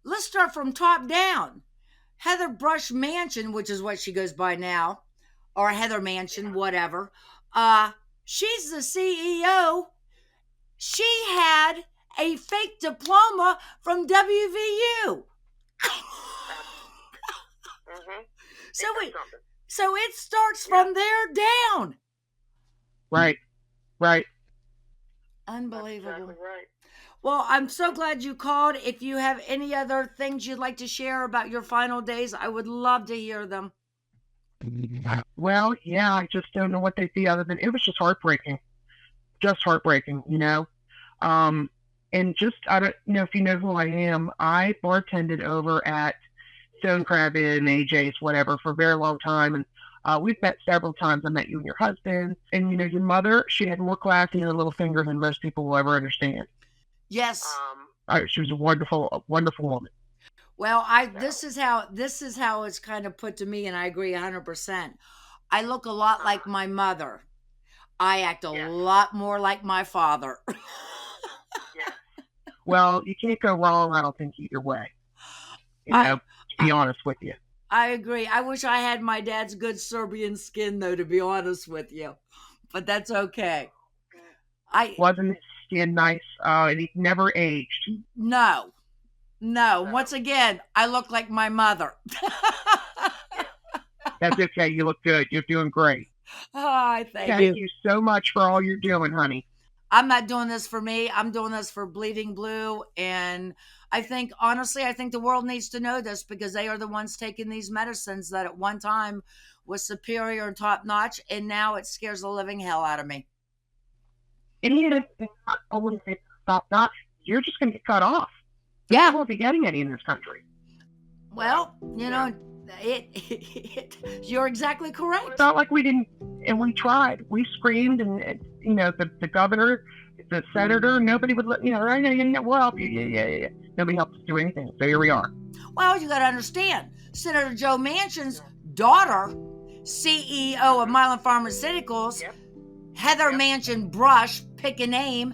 Let's start from top down. Heather Brush Manchin, which is what she goes by now, or Heather Manchin, whatever. She's the CEO. She had a fake diploma from WVU. So it starts from there down. Right. Unbelievable. That's exactly right. Well, I'm so glad you called. If you have any other things you'd like to share about your final days, I would love to hear them. Well, yeah, I just don't know what they'd be other than it was just heartbreaking. Just heartbreaking, you know. And just I don't know if you know who I am. I bartended over at Stone Crab Inn, AJ's, whatever, for a very long time, and we've met several times. I met you and your husband, and you know your mother. She had more class in her little finger than most people will ever understand. Yes. She was a wonderful woman. Well, this is how it's kind of put to me, and I agree 100%. I look a lot like my mother. I act a lot more like my father. Well, you can't go wrong, I don't think, either way. You know, to be honest with you. I agree. I wish I had my dad's good Serbian skin, though, to be honest with you. But that's okay. Wasn't his skin nice? And he never aged. No. Once again, I look like my mother. That's okay. You look good. You're doing great. Oh, thank you so much for all you're doing, honey. I'm not doing this for me. I'm doing this for Bleeding Blue. And I think, honestly, the world needs to know this because they are the ones taking these medicines that at one time was superior and top notch. And now it scares the living hell out of me. And even if it's not always top notch, you're just going to get cut off. Yeah. You won't be getting any in this country. Well, you know, you're exactly correct. It's not like we didn't, and we tried. We screamed, and you know, the governor, the senator, nobody would let, you know, we'll help you. Yeah. Nobody helped us do anything. So here we are. Well, you got to understand, Senator Joe Manchin's daughter, CEO of Mylan Pharmaceuticals, Heather Manchin Brush, pick a name.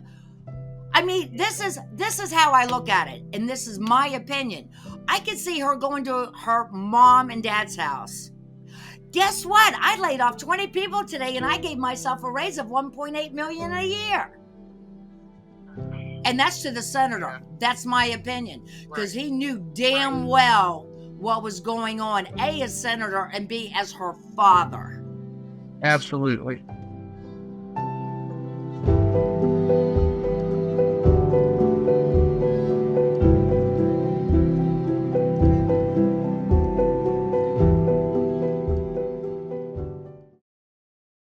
I mean, this is how I look at it, and this is my opinion. I could see her going to her mom and dad's house. Guess what? I laid off 20 people today, and I gave myself a raise of $1.8 million a year. And that's to the senator. That's my opinion, because he knew damn well what was going on, A, as senator, and B, as her father. Absolutely.